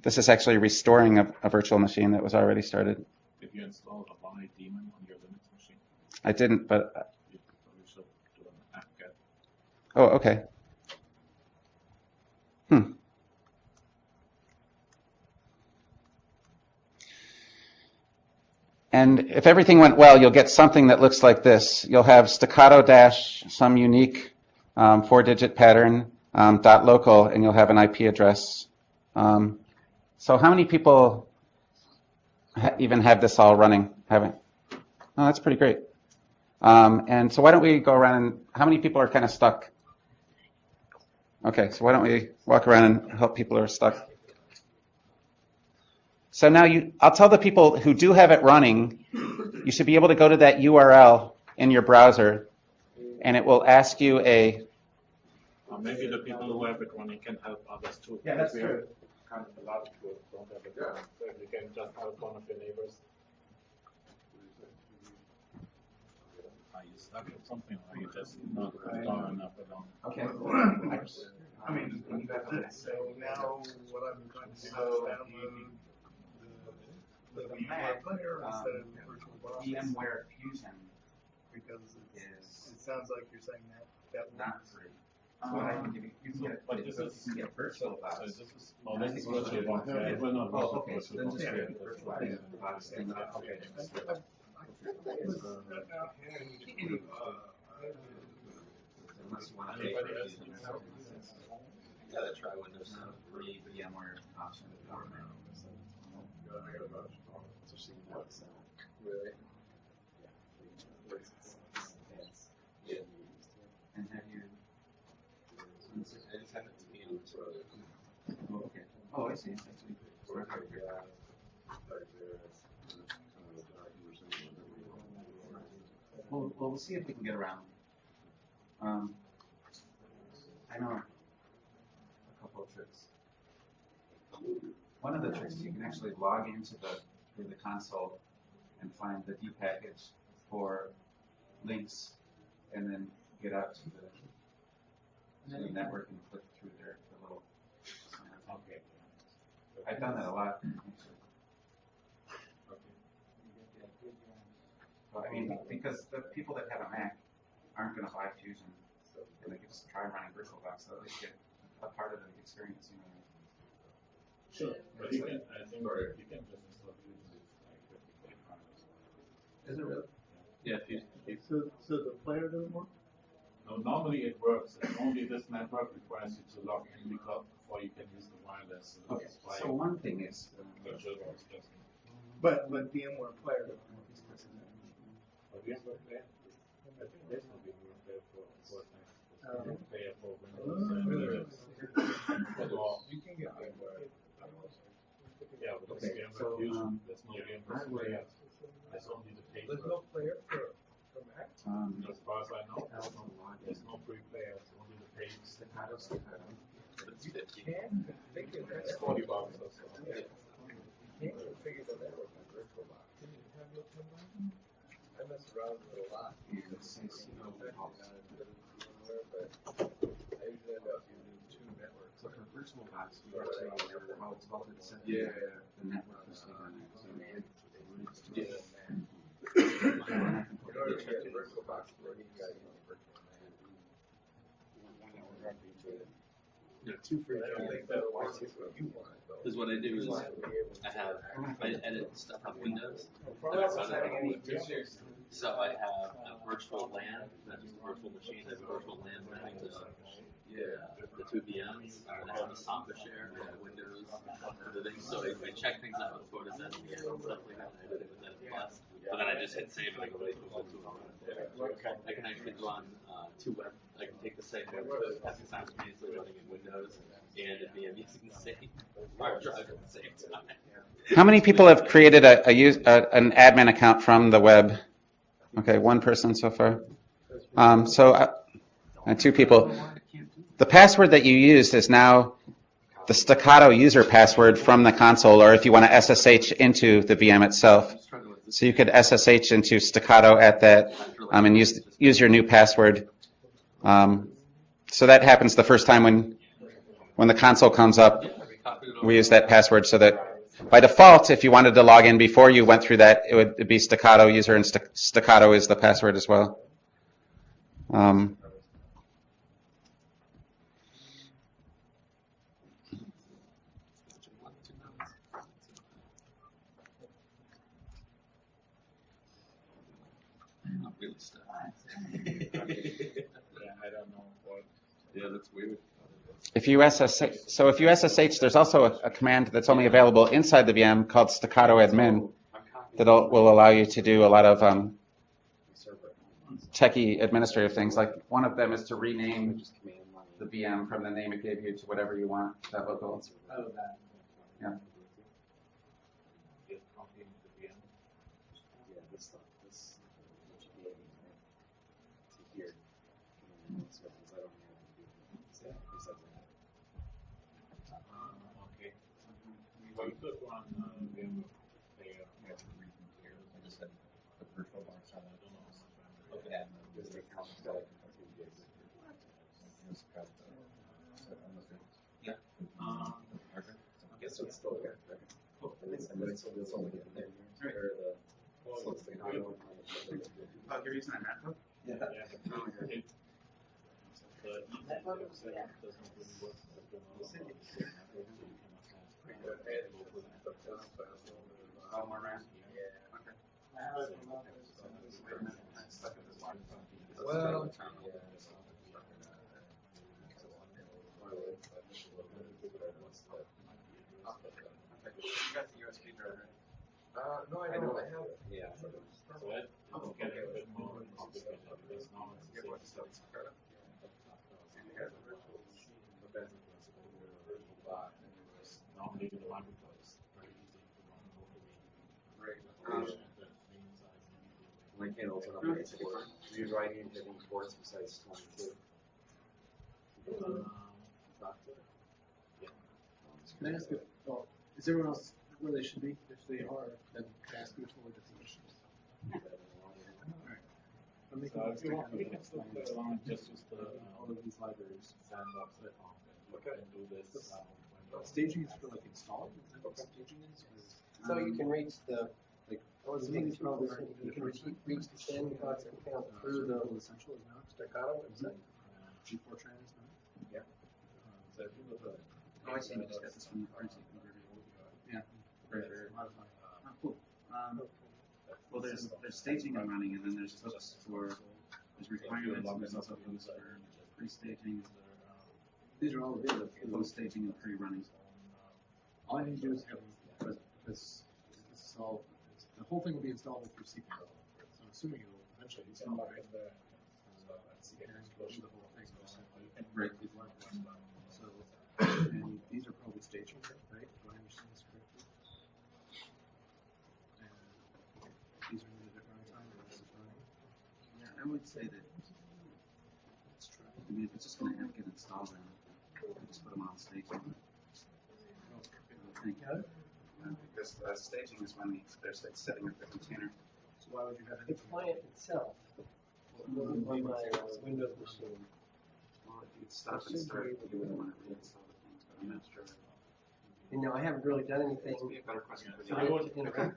This is actually restoring a virtual machine that was already started. Did you install a Bonnet daemon on your Linux machine? I didn't, but You probably should do an apt-get. oh, okay. And if everything went well, you'll get something that looks like this. You'll have staccato dash, some unique 4-digit pattern, .local, and you'll have an IP address. So how many people even have this all running? Haven't? Oh, that's pretty great. And so why don't we go around and, how many people are kind of stuck? Okay, so why don't we walk around and help people who are stuck? So now I'll tell the people who do have it running, you should be able to go to that URL in your browser, and it will ask you Maybe the people who have it running can help others too. Yeah, that's Because we true. have kind of a lot of people who don't have it running. So if you can just help one of your neighbors. Are you stuck with something, or are you just not far enough along? Okay. I mean, so now what I'm trying to do is download the VMware player instead of VirtualBox. VMware Fusion Because is it sounds like you're saying that not free. I can give you, you can get, But this is, you can get VirtualBox. so this is, oh, this is VirtualBox. Yeah, it will not work Oh, with okay, so then just VirtualBox. get VirtualBox thing. Okay. Unless you want to pay for it. Gotta try Windows. Free VMware option. Really? And have you? I just have it to be on the Oh, okay. Oh, I see. It's actually. Well, we'll see if we can get around. I know a couple of tricks. One of the tricks is you can actually log into the console and find the D package for links, and then get out to the network and click through the little. Okay. I've done that a lot. Actually. Well, I mean, because the people that have a Mac aren't going to buy Fusion, and they can just try running VirtualBox, so at least get a part of the experience. You know. Sure, but you can, I think, you can just install Fusion with like 50 Is it really? Yeah, if you, So the player doesn't work? No, normally it works. It's only this network requires you to log in before you can use the wireless. Okay. So one thing is. VirtualBox just. But VMware player doesn't work. I think this will be more fair for Oh. fair for Windows and Linux. Well, You can get VMware. yeah, with Okay, VMware so, Fusion, there's no VMware I would- player. There's only the paid There's version. no player for Mac? As far as I know, there's no free player. It's only the paid. Staccato. it's 50. Can they can It's $40 or so. Yeah. You can't configure the network on VirtualBox. Can you have your combined? I mess around with it a lot. But I usually end up using two networks. So for VirtualBox, you actually have to set Yeah. the network is on it. So Yeah. I can In put order the to get check VirtualBox, you gotta use virtual Yeah. Two free. I don't think that'll work if you want it though. Because what I do is I edit stuff on Windows. And I run it. So I have a virtual LAN, not just a virtual machine, I have a virtual LAN running the two VMs, and I have a software share, I have Windows, other things. So I check things out with Photos SVN and stuff like that, and I did it with that Plus. But then I just hit save and I go right to I can actually run two web. I can take the same web code simultaneously running in Windows and in VM using the same hard drive at the same time. How many people have created an admin account from the web? Okay, one person so far. Two people. The password that you used is now the Stackato user password from the console, or if you want to SSH into the VM itself. So you could SSH into Stackato at that and use your new password. So that happens the first time when the console comes up. We use that password so that by default, if you wanted to log in before you went through that, it would be Stackato user, and Stackato is the password as well. I don't know what. Yeah, that's weird. If you SSH, there's also a command that's only available inside the VM called Stackato admin that will allow you to do a lot of techie administrative things. Like one of them is to rename the VM from the name it gave you to whatever you want, that local. Yeah. Okay. Well, you could run VM with I just said the virtual box. I don't know. Okay. Yeah. I guess it's still there. Oh, you're using a MacBook? Yeah. Oh, more RAM? Well, no, I don't. I have it. Yeah. So it get a bit more complicated because now it's normally the marketplace very easy to run locally. I can't open up any port. Rewriting into any ports besides 22. Can I ask if, well, is everyone else where they should be? If they are, then can I ask you which one definitions? Alright. I'm making So a if you want, we mistake can still play along and just use the all of these libraries. sandbox account and do this. Staging is for like installing, is that what staging is? So you can reach the, Like, oh, the thing is probably you can reach the sandbox account through the the essential is not, Stackato website. G4tran is not. So if you look at Oh, I see. You just got this from the currency. Yeah. Right. Cool. Well, there's staging and running, and then there's hooks for there's requirements, and there's also hooks for pre-staging. These are all available. Post-staging and pre-running. All I need to do is have, because this is all, the whole thing will be installable through CPU. So I'm assuming it'll eventually be installed right there. The whole thing. Right. So, and these are probably staging, right? Do I understand this correctly? And these are in a different time, or this is running? Yeah, I would say that. I mean, if it's just going to get installed, then just put them on staging. Because staging is when they're setting up the container. So why would you have The anything? client itself, on my Windows machine. Well, if you'd stop and start, you wouldn't want to reinstall the things, but I'm not sure. You know, I haven't really done anything This would be a better question for to you. interact.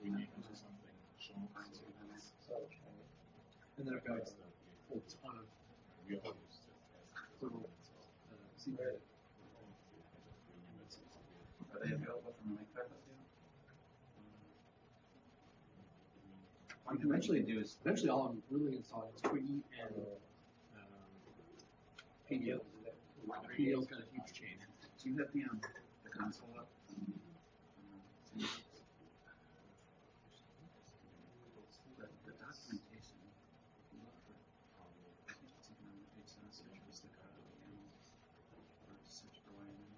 we need to do something shown. And then I've got a whole ton of little secret. Are they available from the Make What you can eventually do is Eventually, all I'm really installing is Twiggy and PDL. PDL's got a huge change. do you have the console up? documentation, if you look for something on the page says search for Stackato piano or search for violin.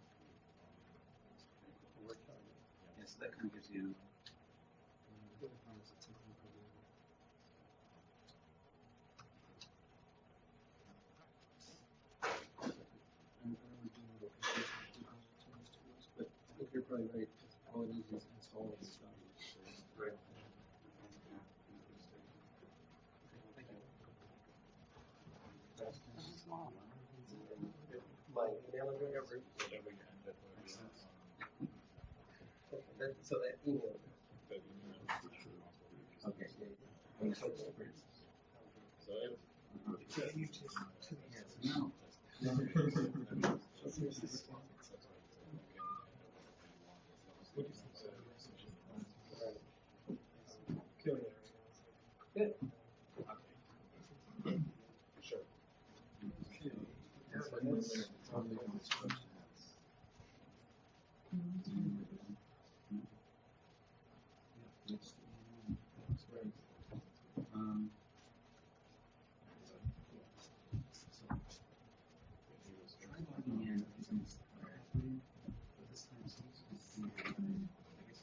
Yeah, so that kind of gives you. But I think you're probably right. All it is install and stuff. Right. Thank you. My email address. So that email. Okay. No. Good. Sure. Try logging in using Stackato, but this time seems to be I guess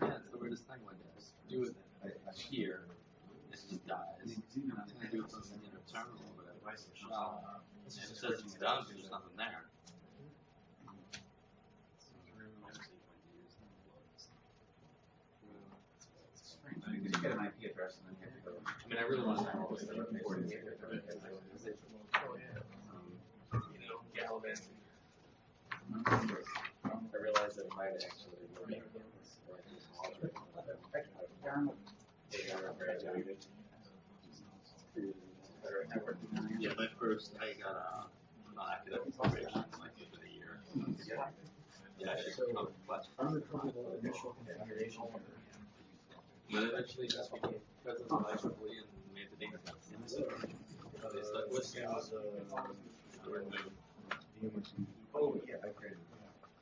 Yeah, it's the weirdest thing when you do it here, it just dies. And I'm going to do it something in a terminal or whatever. And it says it's done, but there's nothing there. You just get an IP address and then you have to go. I mean, I really want to know what's the recording. Gallivanting. I realized that it might actually be Yeah, my first, I got non-academic probation like within a year. Yeah, I should come last. But eventually just became president of IEEE and made the data test. They stuck with me. Oh, yeah, I created.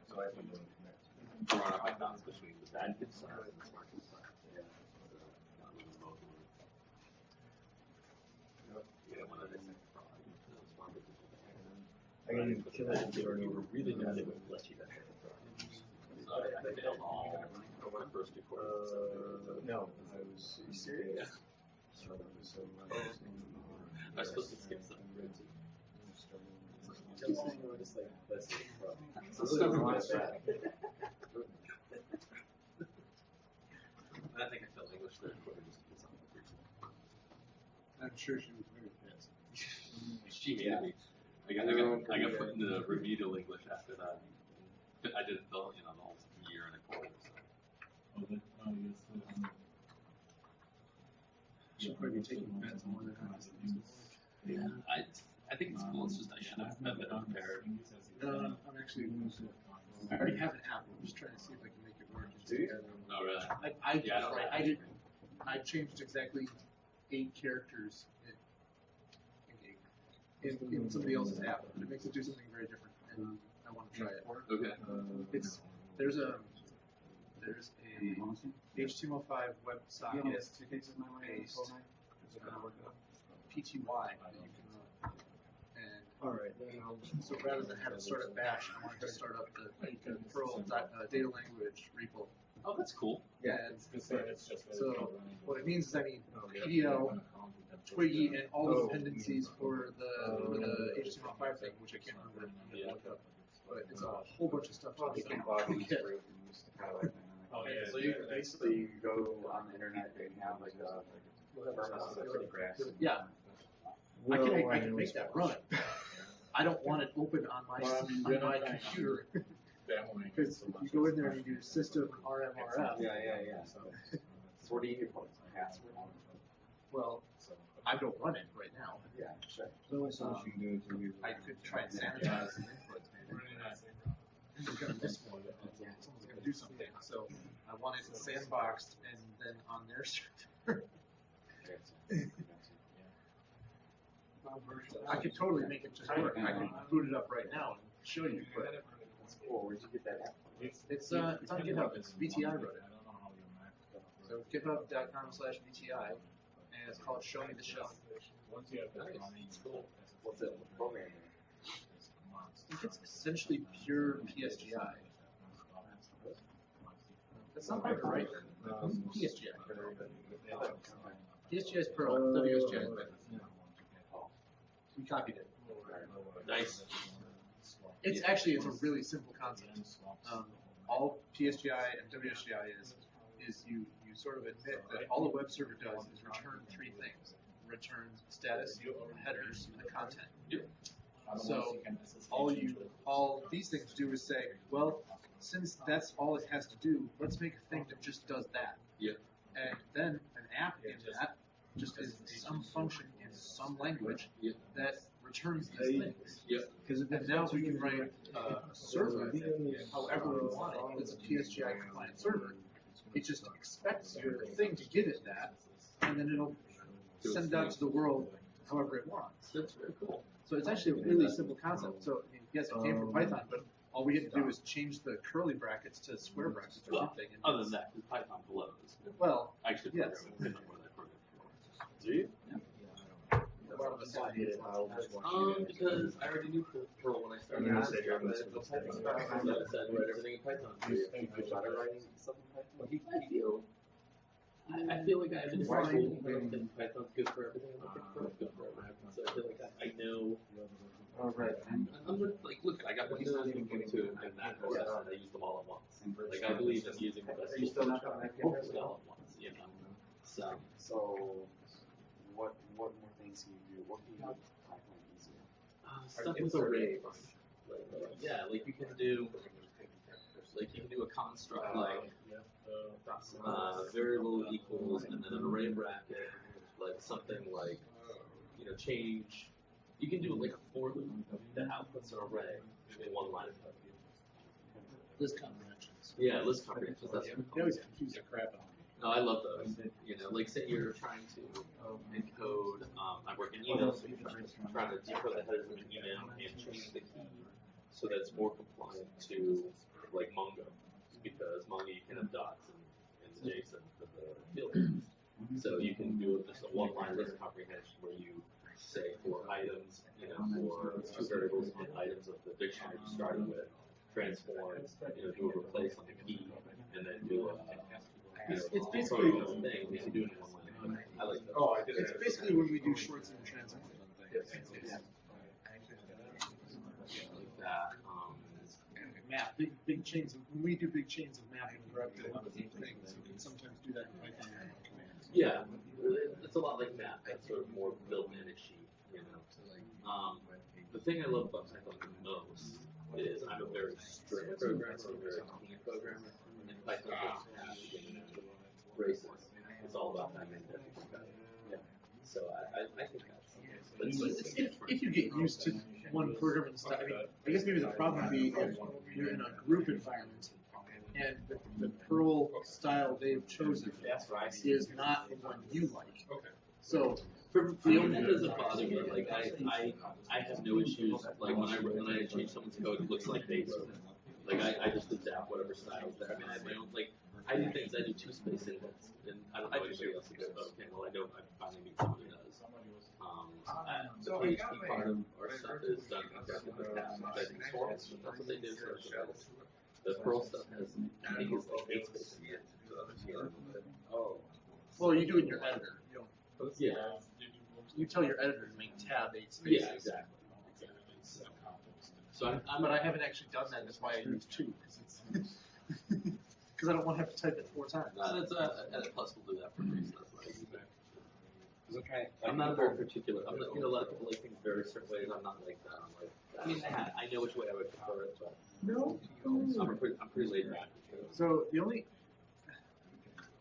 So I've been doing connect. Brought up my balance between the bad kid side and the smart kid side. Yeah, one of the things I mean, they were really bad, they wouldn't let you that. So I failed all my first two courses. no, I was serious. Yeah. I was supposed to skip some. Just like, that's the So still watch that. I think I felt English third quarter just because I'm a person. I'm sure she was very fast. She hated me. I got put into remedial English after that. I did it the whole year and a quarter. So. She'll probably be taking bets more than half. Yeah, I think it's cool. It's just I should have been prepared. No, I'm actually. I already have an app. I'm just trying to see if I can make it work. Do you? Oh really? I did. I changed exactly 8 characters in somebody else's app, but it makes it do something very different, and I want to try it. Okay. There's a HTML5 WebSocket based PTY that you can run. And Alright. so rather than have it start at bash, I wanted to start up the Perl data language repo. Oh, that's cool. Yeah. So what it means is I need PDL, Twiggy, and all the dependencies for the HTML5 thing, which I can't remember. Yeah. But it's a whole bunch of stuff. You can log into Group and use Stackato. Oh, yeah. So you basically go on the internet and have like a permaculture grass. Yeah. I can make that run. I don't want it open on my computer. Because you go in there and you do system RMRF. Yeah. So what do you put? Well, I don't run it right now. Yeah, sure. I could try and sanitize some inputs, maybe. Someone's gonna miss one. Someone's gonna do something. So I want it sandboxed and then on their server. I could totally make it just work. I could boot it up right now and show you. But That's cool. Where'd you get that app? it's on GitHub. It's VTI wrote it. So github.com/VTI, and it's called Show Me the Shell. Once you have that Nice. running, Cool. What's it? Program. I think it's essentially pure PSGI. That's not quite right. PSGI. PSGI is Perl. WSGI is Python. We copied it. Nice. It's a really simple concept. All PSGI and WSGI is you sort of admit that all the web server does is return three things: returns status, headers, and content. So all these things do is say, well, since that's all it has to do, let's make a thing that just does that. Yeah. And then an app in that just is some function in some language that returns these things. Yep. And now we can write a server however we want it. It's a PSGI compliant server. It just expects your thing to give it that, and then it'll send it out to the world however it wants. That's very cool. So it's actually a really simple concept. So I mean, yes, it came from Python, but all we had to do was change the curly brackets to square brackets or Well, something. And other than that, because Python blows. well, Actually, yes. programming more than I programmed for. Do you? A lot of us I did it. Because I already knew Perl when I started. Yeah, I so said, you're write everything in Python. Do you think you started writing something like I feel like I have been told that Python's good for everything. I think Perl's good for everything. So I feel like I know. I'm like, look, I got Windows and Ubuntu and Mac OS, and I use them all at once. Like I believe in using the best tools hopefully all at once. You know. So, what more things can you do? What can you make Python easier? Stuff with arrays. Yeah, like you can do a construct like variable equals and then an array bracket, like something like change. You can do like a for loop that outputs an array in one line of code. List comprehensions. Yeah, list comprehensions. That's what They always confuse the crap out of me. no, I love those. Like say you're trying to encode. I work in email, so you're trying to decode the headers of an email and change the key so that it's more compliant to like Mongo, because Mongo you can have dots in the JSON for the field. So you can do just a one-line list comprehension where you say for items, for two variables and items of the dictionary you started with, transform, do a replace on the key, and then do a It's basically thing. We can do it in one line. I like that. Oh, I did. It's basically when we do shorts and transitive things. Like that. Map big chains. When we do big chains of mapping directly to things, you can sometimes do that in Python commands. Yeah, it's a lot like math. That's sort of more built in a sheet, The thing I love about Python the most is I'm a very strict programmer, I'm a very clean programmer, and Python doesn't have to get into races. It's all about having everything better. Yeah. So I think that's If you get used to one programming style, I guess maybe the problem would be if you're in a group environment and the Perl style they've chosen is not the one you like. So for me, that doesn't bother me. Like I have no issues. Like when I change someone's code, it looks like they wrote it. Like I just adapt whatever style's there. I mean, I have my own I do things. I do two-space index, and I don't know anybody else who does. But okay, well I know I finally meet someone who does. The PHP part of our stuff is done exactly like that. I think it's horrible, but that's what they do. The Perl stuff has, I think it's like 8 spaces. Oh. well, you do it in your editor. You don't. Yeah. You tell your editor to make tab 8 spaces. Yeah, exactly. So But I haven't actually done that. That's why I use 2. Because I don't want to have to type it 4 times. That's Edit Plus will do that for me. So that's why I use that. Okay. I'm not very particular. I'm not, a lot of people like things very certain ways. I'm not like that. I'm like, I mean, I know which way I would prefer it, but No. I'm pretty laid back. So the only,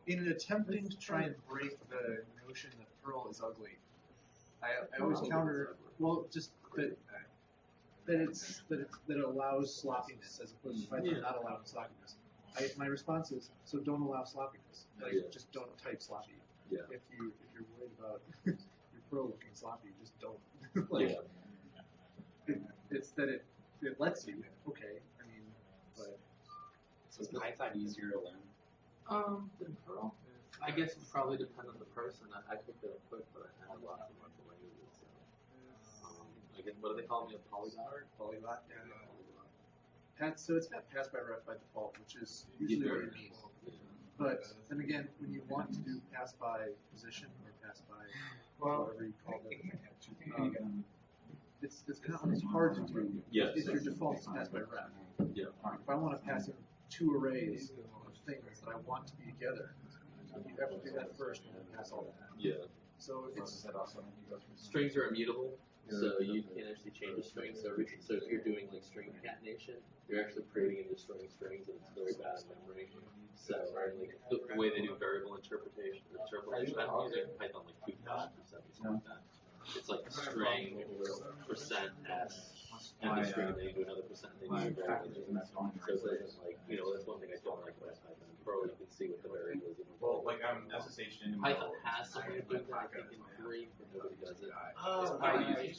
in attempting to try and break the notion that Perl is ugly, I always counter, well, just that it allows sloppiness as opposed to Python not allowing sloppiness. My response is, so don't allow sloppiness. Like, just don't type sloppy. Yeah. If you're worried about your Perl looking sloppy, you just don't. Like, it's that it lets you, okay, I mean, but. So is Python easier to learn? Than Perl? I guess it probably depend on the person. I picked it up quick, but I had lots of languages. So. I guess, what do they call me? A polyglot? Polyglot? So it's got pass by ref by default, which is usually what it means. But then again, when you want to do pass by position or pass by whatever you call it, it's kind of hard to do. Yes. If your default is pass by ref. Yeah. If I want to pass in 2 arrays of things that I want to be together, you have to do that first and then pass all that. Yeah. So it's Strings are immutable, so you can actually change a string. So if you're doing like string concatenation, you're actually creating and destroying strings, and it's very bad at memory. So like the way they do variable interpretation, I'm using Python like 2.5 or something like that. It's like string %s and the string, and then you do another %, and then you do variable. So it's like, that's one thing I don't like about Python. Perl, you can see what the variable is. Well, like I'm SSH in. Python has something to do with that, I think in 3, but nobody does it. Does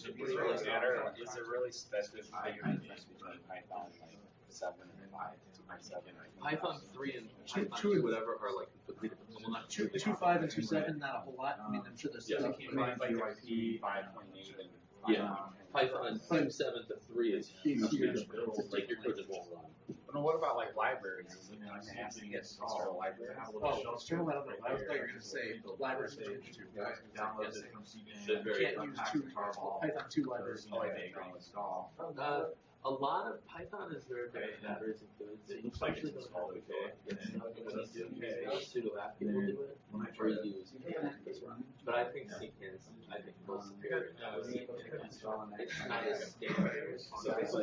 it really matter? Is it really specified difference between Python like 7 and 5, 2.7? Python 3 and Two- Python two- 2, whatever, are like completely different. Well, not 2.5 and 2.7, not a whole lot. I mean, I'm sure there's Yeah. stuff. Like UIP 5.8 and Yeah. Python 2.7 to 3 is huge. Like your code just won't run. But what about like libraries? Is it nasty to get external libraries? Oh, external, I don't know. I thought you were going to say libraries to change to. Download it from CDN. Very Can't use Python 2 libraries. A lot of Python is very good at libraries and codes. It looks like Especially it's those installed okay. it's not when you use pseudo-ASCII will do it, or use but I think CCAN's, I think, most superior. It's not as standard. So it's a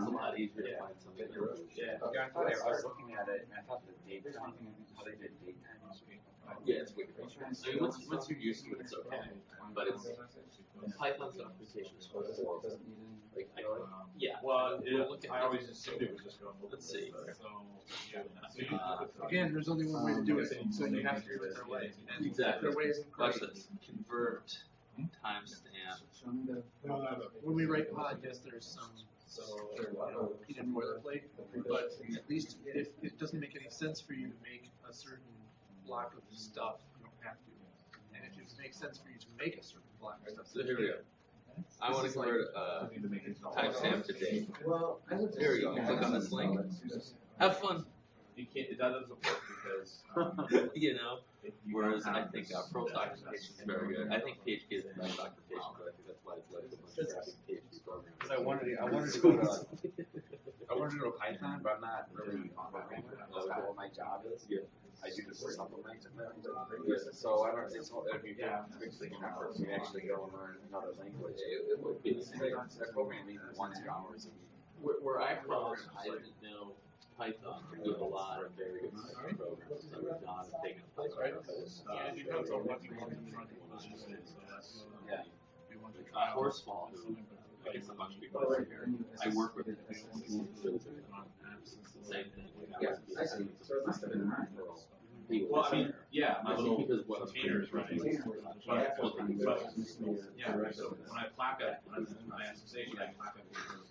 lot easier to find something. Yeah, I was looking at it and I thought the date time, how they did date time was Yeah, it's weird. I mean, once you're used to it, it's okay. But it's Python's documentation is horrible. Like, yeah. Well, we'll look I at always assumed it was just going. Let's see. Again, there's only one way to do it, so you have to do it their way. And Exactly. their way isn't Watch great. this. Convert timestamp. When we write podcast, there's some repeated boilerplate, but at least if it doesn't make any sense for you to make a certain block of stuff, you don't have to. And if it makes sense for you to make a certain block of stuff, So here we go. I want to convert timestamp to date. Here we go. Click on this link. Have fun. You can't. That doesn't work because. Whereas I think Perl's documentation is very good. I think PHP is the best documentation, but I think that's why it's led to a bunch of crappy PHP programs. I wanted to go to Python, but I'm not really on programming. That's not what my job is. Yeah. I do this for supplement. So I don't. It'd be good to we actually go and learn another language. It would be. I program maybe 1-2 hours a week. Where I programmed, I didn't know Python with a lot of very good programs. I would not have taken a Python. Yeah, it depends on what you want to run. Yeah. Horsefall, who I guess a bunch of people are here. I work with him. Same thing. I see. So it must have been mine. Well, I mean, yeah, my little because what container is running. But yeah, so when I plaque it, when I'm in my SSH, I plaque it because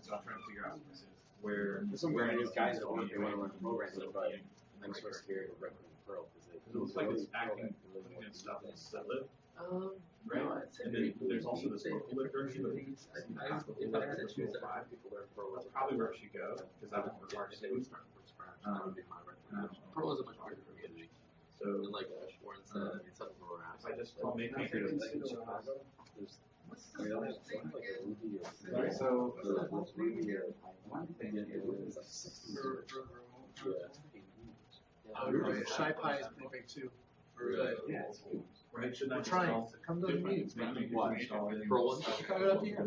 so I'm trying to figure out where. Some these guys that want to learn programming, but I'm so scared of recommending Perl because It looks like it's acting and stuff that live. Right? And then there's also this local live version. If I had to choose that, people learn Perl. That's probably where it should go because that would require If they would start from scratch, that would be my recommendation. Perl is a much harder community. So And like Warren said, I mean, some of them are apps. I just told me make it Right, so one thing is SciPy is pretty big too. right? Should We're not trying. Come to the meetings, man. What? Perl one? Come up here.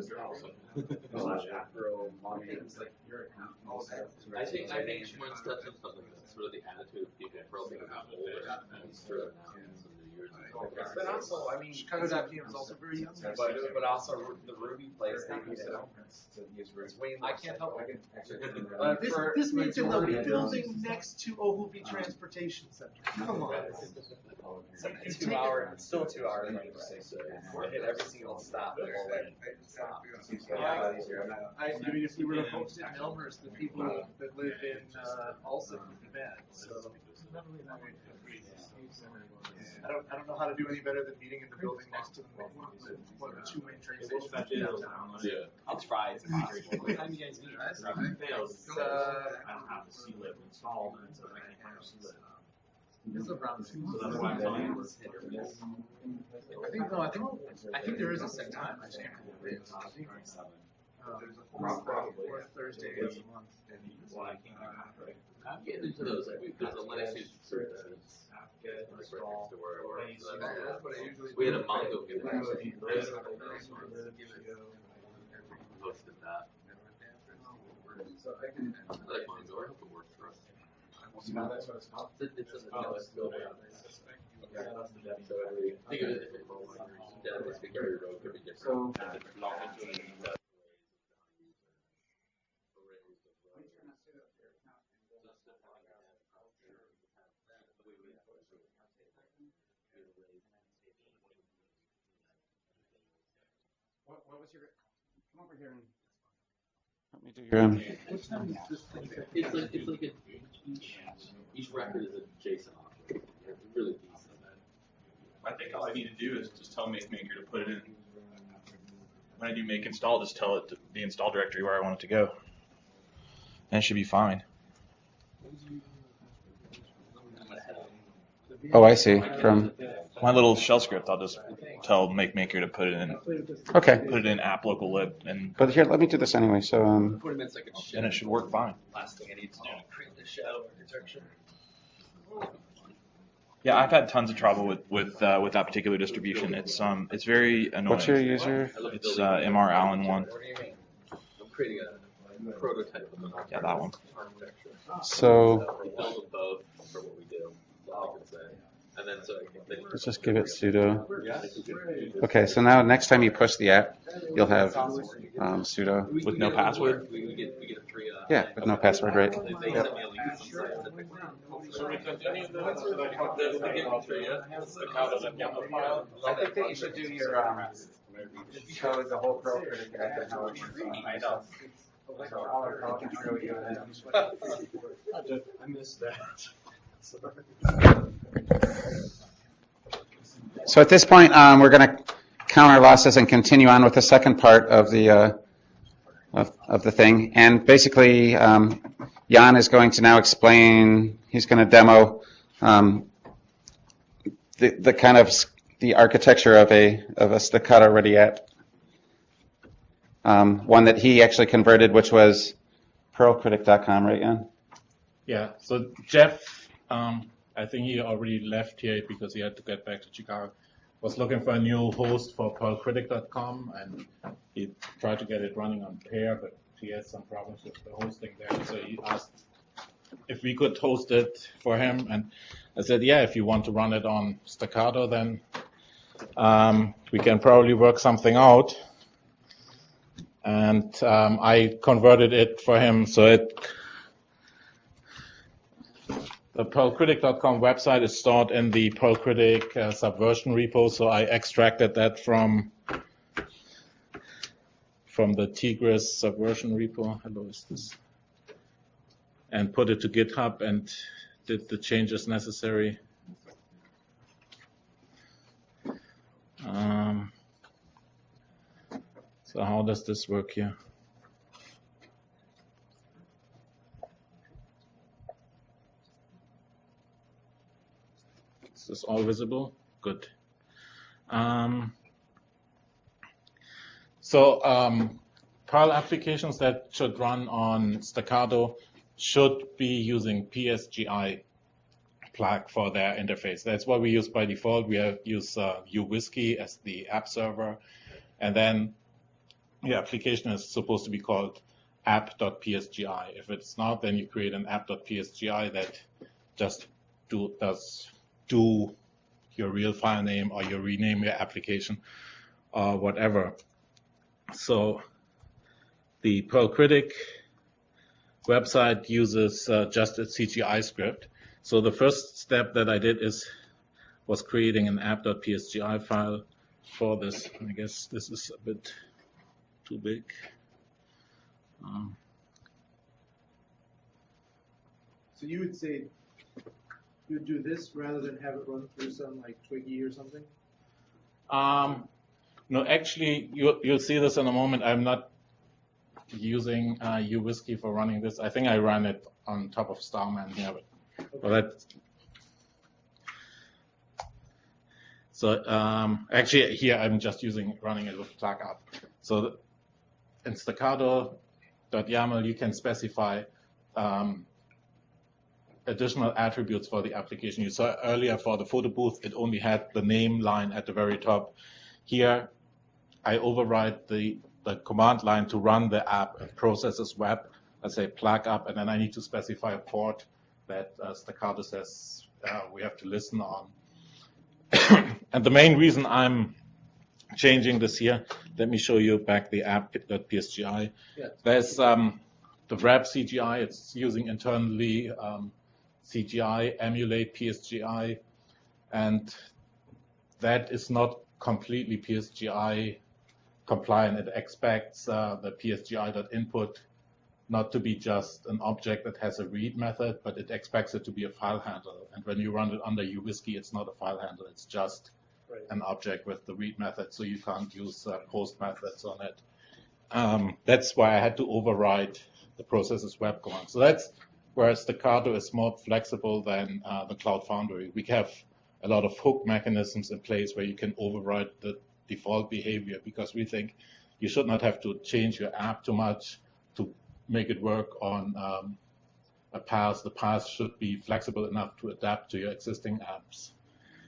I think Schwartz touched on something that's sort of the attitude of people. Perl being about older and sort of now and some new years. also, I mean, Chicago.pm is also very young. But also the Ruby place they use it. It's way more. I can't help it. This means in the building next to Ohoopee Transportation Center. Come on. It's 2 hours. It's still 2 hours. Anyway, so I hit every single stop the whole way. I mean, if we were to post it in Elmhurst, the people that live in Alsip would be mad. So I don't know how to do any better than meeting in the building next to one of the two main train stations downtown. Yeah, I'll try. It's impossible. What time do you guys meet? I don't have the C-Lib installed, and so I can't find a C-Lib. It's around So that's why I'm telling you. I think there is a set time. I just can't remember it. Fourth Thursday of the month. I'm getting into those. There's a Linux we had a Mongo give posted that. I like Mongo. I hope it works for us. It's in the think of it if it rolls on your database, because every row could be different. What was your? Come over here and let me do your. It's like each record is a JSON object. It's really decent. I think all I need to do is just tell MakeMaker to put it in. When I do make install, just tell it to the install directory where I want it to go, and it should be fine. Oh, I see. From my little shell script, I'll just tell MakeMaker to put it in. Okay. Put it in app local lib, and. But here, let me do this anyway. So and it should work fine. Last thing I need to do to create the shadow architecture. Yeah, I've had tons of trouble with that particular distribution. It's very annoying. What's your user? It's Mr. Allen 1. What do you mean? I'm creating a prototype of an Yeah, that one. architecture. So We build them both for what we do. I can say. And then so let's just give it sudo. Okay, so now next time you push the app, you'll have sudo with no password. We get a free. Yeah, with no password, right? They sent me a link to some site. Should we continue that so that I think that you should do your show the whole pro critic. I know. I missed that. So at this point, we're going to count our losses and continue on with the second part of the of the thing. And basically, Jan is going to now explain. He's going to demo the kind of the architecture of a Stackato ready app. One that he actually converted, which was pearlcritic.com, right, Jan? Yeah. So Jeff, I think he already left here because he had to get back to Chicago. Was looking for a new host for pearlcritic.com, and he tried to get it running on Pair, but he had some problems with the hosting there. So he asked if we could host it for him, and I said, yeah, if you want to run it on Stackato, then we can probably work something out. And I converted it for him, so the pearlcritic.com website is stored in the pearlcritic subversion repo, so I extracted that from the Tigris subversion repo. Hello, is this? And put it to GitHub and did the changes necessary. So how does this work here? Is this all visible? Good. Perl applications that should run on Stackato should be using PSGI plug for their interface. That's what we use by default. We use uWhiskey as the app server, and then the application is supposed to be called app.psgi. If it's not, then you create an app.psgi that just does your real file name, or you rename your application, or whatever. So the Perl Critic website uses just a CGI script. So the first step that I did was creating an app.psgi file for this. I guess this is a bit too big. So you would say you would do this rather than have it run through some like Twiggy or something? No, actually, you'll see this in a moment. I'm not using uWhiskey for running this. I think I run it on top of Starman here. Actually, here I'm just running it with Stackato. So in Stackato.yaml, you can specify additional attributes for the application. You saw earlier for the photo booth, it only had the name line at the very top. Here, I override the command line to run the app and processes web. I say plug up, and then I need to specify a port that Stackato says we have to listen on. And the main reason I'm changing this here, let me show you back the app.psgi. Yeah. There's the wrap CGI, it's using internally CGI, emulate PSGI, and that is not completely PSGI compliant. It expects the PSGI.input not to be just an object that has a read method, but it expects it to be a file handler. And when you run it under uWhiskey, it's not a file handler, it's just an object with the read method, so you can't use post methods on it. That's why I had to override the processes web command. So that's where Stackato is more flexible than the Cloud Foundry. We have a lot of hook mechanisms in place where you can override the default behavior, because we think you should not have to change your app too much to make it work on a path. The path should be flexible enough to adapt to your existing apps.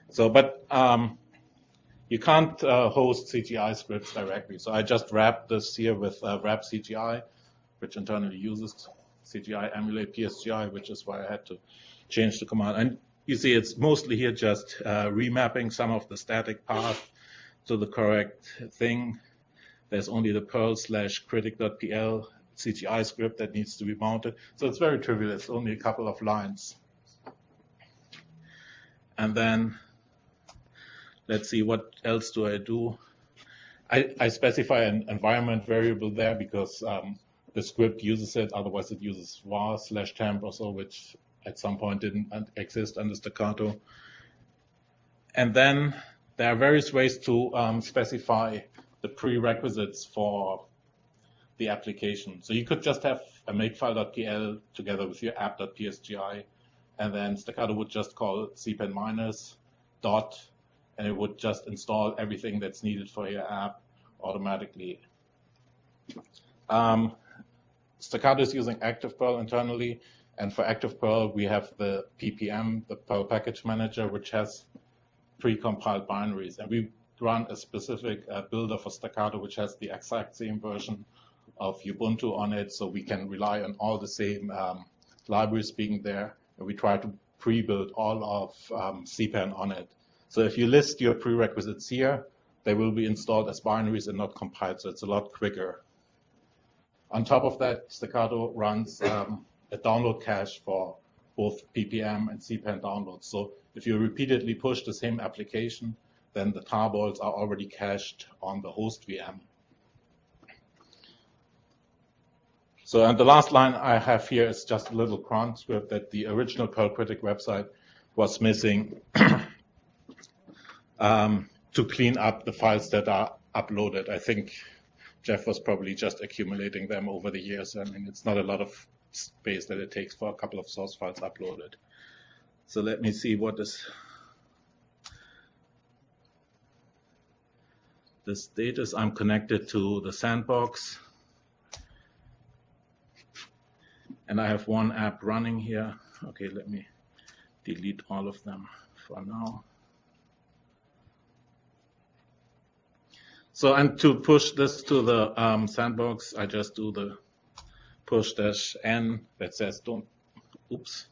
So, but you can't host CGI scripts directly. So I just wrapped this here with wrap CGI, which internally uses CGI emulate PSGI, which is why I had to change the command. And you see it's mostly here just remapping some of the static path to the correct thing. There's only the Perl/critic.pl CGI script that needs to be mounted. So it's very trivial. It's only a couple of lines. And then let's see, what else do I do? I specify an environment variable there because the script uses it. Otherwise, it uses var/temp or so, which at some point didn't exist under Stackato. And then there are various ways to specify the prerequisites for the application. So you could just have a makefile.pl together with your app.psgi, and then Stackato would just call cpan- dot, and it would just install everything that's needed for your app automatically. Stackato is using ActivePerl internally, and for ActivePerl, we have the PPM, the Perl Package Manager, which has pre-compiled binaries. And we run a specific builder for Stackato, which has the exact same version of Ubuntu on it, so we can rely on all the same libraries being there. And we try to pre-build all of cpan on it. So if you list your prerequisites here, they will be installed as binaries and not compiled, so it's a lot quicker. On top of that, Stackato runs a download cache for both PPM and cpan downloads. So if you repeatedly push the same application, then the tarballs are already cached on the host VM. So, and the last line I have here is just a little cron script that the original Perl Critic website was missing to clean up the files that are uploaded. I think Jeff was probably just accumulating them over the years. I mean, it's not a lot of space that it takes for a couple of source files uploaded. So let me see what is the status. I'm connected to the sandbox. And I have one app running here. Okay, let me delete all of them for now. So, and to push this to the sandbox, I just do the push -n that says don't, oops.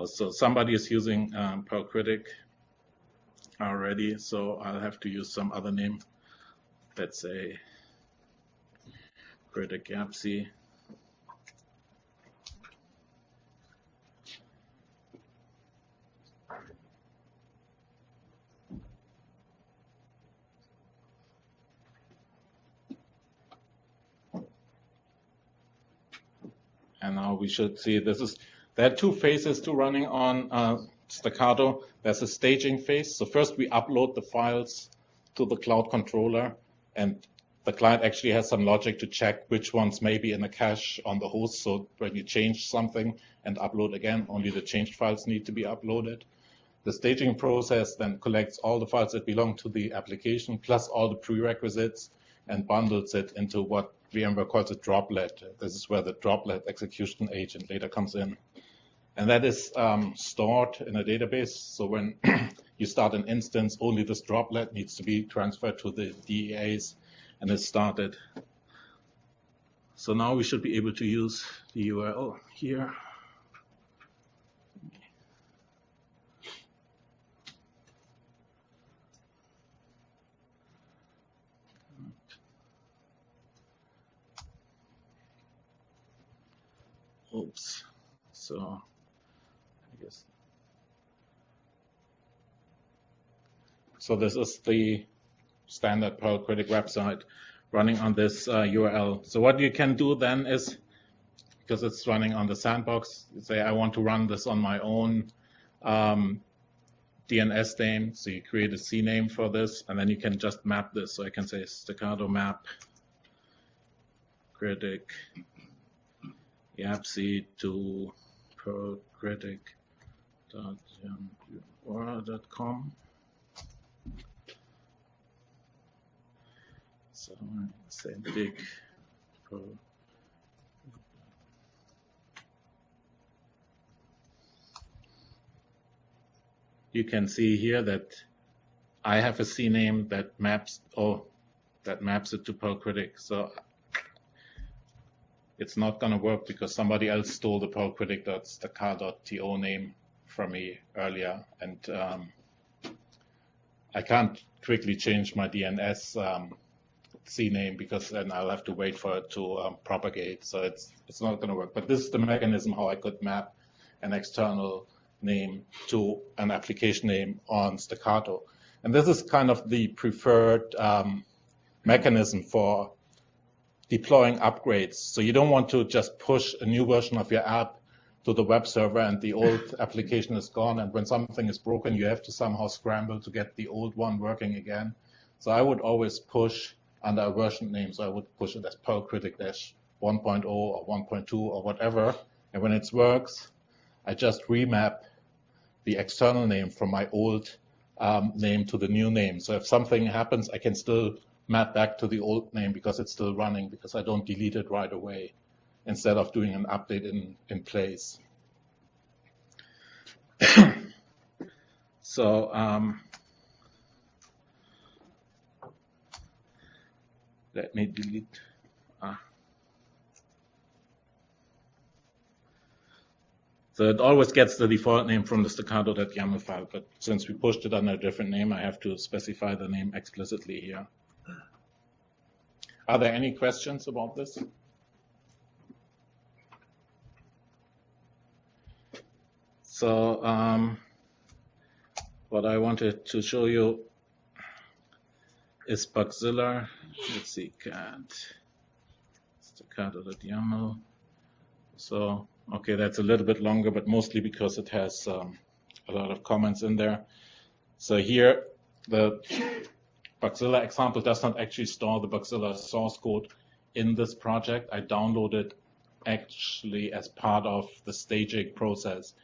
So somebody is using Perl Critic already, so I'll have to use some other name. Let's say Critic YAPC. And now we should see there are two phases to running on Stackato. There's a staging phase. So first we upload the files to the cloud controller, and the client actually has some logic to check which ones may be in a cache on the host. So when you change something and upload again, only the changed files need to be uploaded. The staging process then collects all the files that belong to the application plus all the prerequisites and bundles it into what VMware calls a droplet. This is where the droplet execution agent later comes in. And that is stored in a database. So when you start an instance, only this droplet needs to be transferred to the DEAs and it's started. So now we should be able to use the URL here. Oops. So I guess. So this is the standard Perl Critic website running on this URL. So what you can do then is, because it's running on the sandbox, you say I want to run this on my own DNS name. So you create a CNAME for this, and then you can just map this. So I can say Stackato map Critic YAPC to perlcritic.com. So I say dig Perl. You can see here that I have a CNAME that maps it to Perl Critic. So it's not going to work because somebody else stole the perlcritic.stackato name from me earlier, and I can't quickly change my DNS CNAME because then I'll have to wait for it to propagate. So it's not going to work. But this is the mechanism how I could map an external name to an application name on Stackato. And this is kind of the preferred mechanism for deploying upgrades. So you don't want to just push a new version of your app to the web server and the old application is gone. And when something is broken, you have to somehow scramble to get the old one working again. So I would always push under a version name. So I would push it as perlcritic-1.0 or 1.2 or whatever. And when it works, I just remap the external name from my old name to the new name. So if something happens, I can still map back to the old name because it's still running, because I don't delete it right away instead of doing an update in place. So let me delete. So it always gets the default name from the stackato.yaml file, but since we pushed it under a different name, I have to specify the name explicitly here. Are there any questions about this? So what I wanted to show you is Bugzilla. Let's see, cat stackato.yaml. So, okay, that's a little bit longer, but mostly because it has a lot of comments in there. So here, the Bugzilla example does not actually store the Bugzilla source code in this project. I downloaded actually as part of the staging process.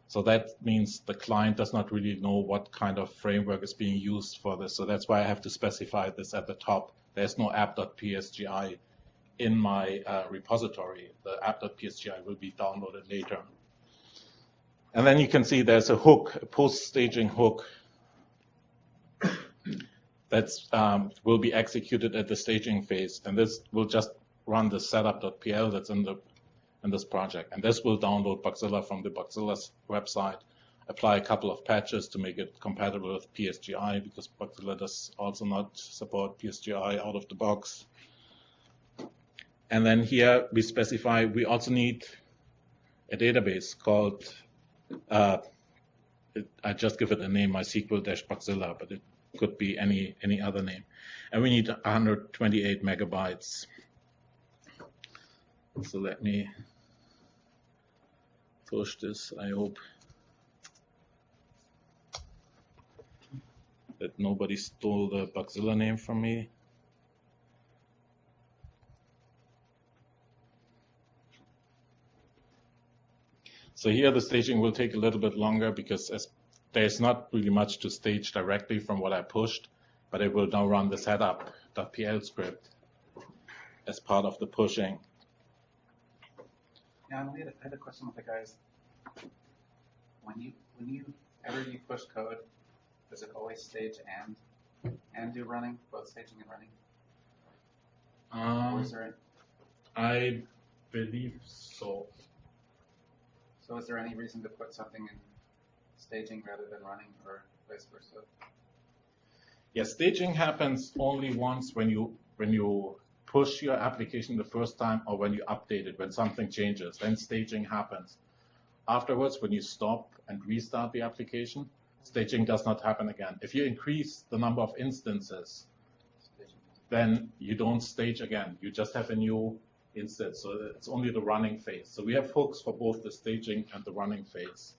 So that means the client does not really know what kind of framework is being used for this. So that's why I have to specify this at the top. There's no app.psgi in my repository. The app.psgi will be downloaded later. And then you can see there's a hook, a post-staging hook that will be executed at the staging phase. And this will just run the setup.pl that's in the in this project. And this will download Bugzilla from the Bugzilla's website, apply a couple of patches to make it compatible with PSGI, because Bugzilla does also not support PSGI out of the box. And then here we specify we also need a database called, I just give it a name, MySQL-Bugzilla, but it could be any other name. And we need 128 megabytes. So let me push this, I hope that nobody stole the Bugzilla name from me. So here the staging will take a little bit longer because there's not really much to stage directly from what I pushed, but it will now run the setup.pl script as part of the pushing. Yeah, I had a question with the guys. When you push code, does it always stage and do running, both staging and running? Or is there I believe so. So is there any reason to put something in staging rather than running, or vice versa? Yeah, staging happens only once when you push your application the first time, or when you update it, when something changes, then staging happens. Afterwards, when you stop and restart the application, staging does not happen again. If you increase the number of instances, then you don't stage again. You just have a new instance. So it's only the running phase. So we have hooks for both the staging and the running phase.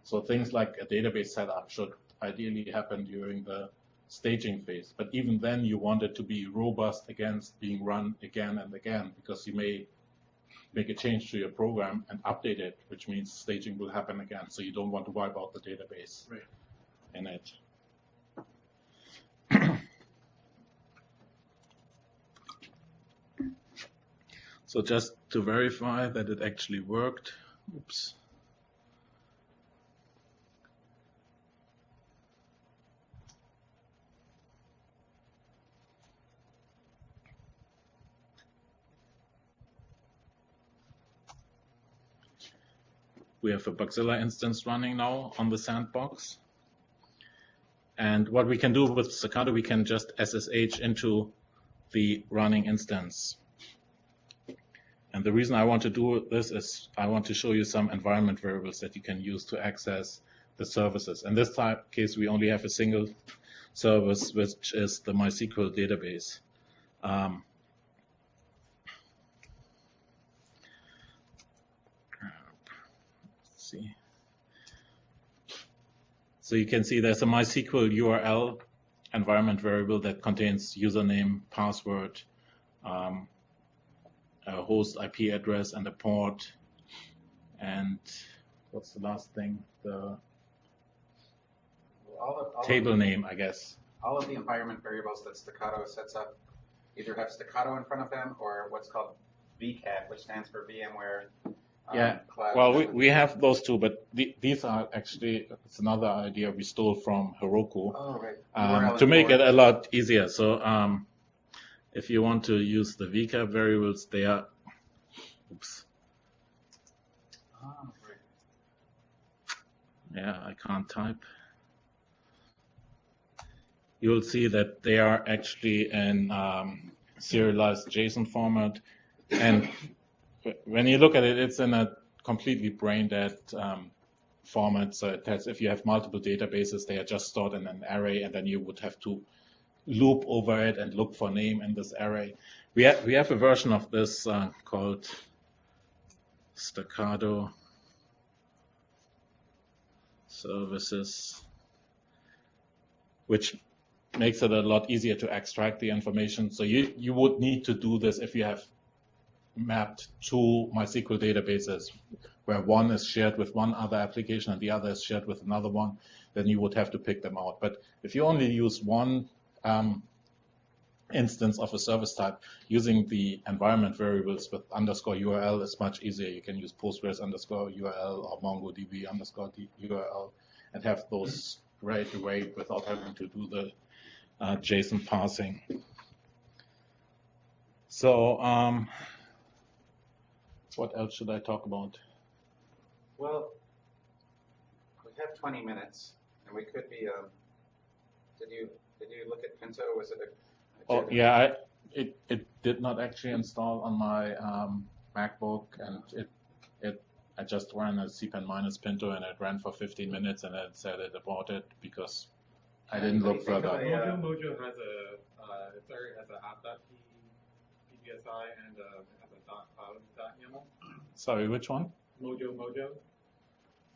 So things like a database setup should ideally happen during the staging phase. But even then, you want it to be robust against being run again and again, because you may make a change to your program and update it, which means staging will happen again. So you don't want to wipe out the database in it. So just to verify that it actually worked, oops. We have a Bugzilla instance running now on the sandbox. And what we can do with Stackato, we can just SSH into the running instance. And the reason I want to do this is I want to show you some environment variables that you can use to access the services. In this case, we only have a single service, which is the MySQL database. Let's see. So you can see there's a MySQL URL environment variable that contains username, password, a host IP address, and a port. And what's the last thing? The table name, I guess. All of the environment variables that Stackato sets up either have Stackato in front of them or what's called VCAT, which stands for VMware Cloud. Well, we have those too, but these are actually, it's another idea we stole from Heroku. Oh, right. To make it a lot easier. So if you want to use the VCAP variables, they are, oops. Oh, right. Yeah, I can't type. You'll see that they are actually in serialized JSON format. And when you look at it, it's in a completely brain-dead format. So it has, if you have multiple databases, they are just stored in an array, and then you would have to loop over it and look for name in this array. We have a version of this called Stackato Services, which makes it a lot easier to extract the information. So you would need to do this if you have mapped two MySQL databases, where one is shared with one other application and the other is shared with another one, then you would have to pick them out. But if you only use one instance of a service type, using the environment variables with _URL is much easier. You can use Postgres _URL or MongoDB _URL and have those right away without having to do the JSON parsing. So What else should I talk about? Well, we have 20 minutes, and we could be. Did you look at Pinto? Was it a? Oh yeah, it did not actually install on my MacBook, and I just ran a cpan minus Pinto, and it ran for 15 minutes, and then it said it aborted because I didn't look further. Mojo has a app.pbsi and has a .cloud.yaml. Sorry, which one? Mojo.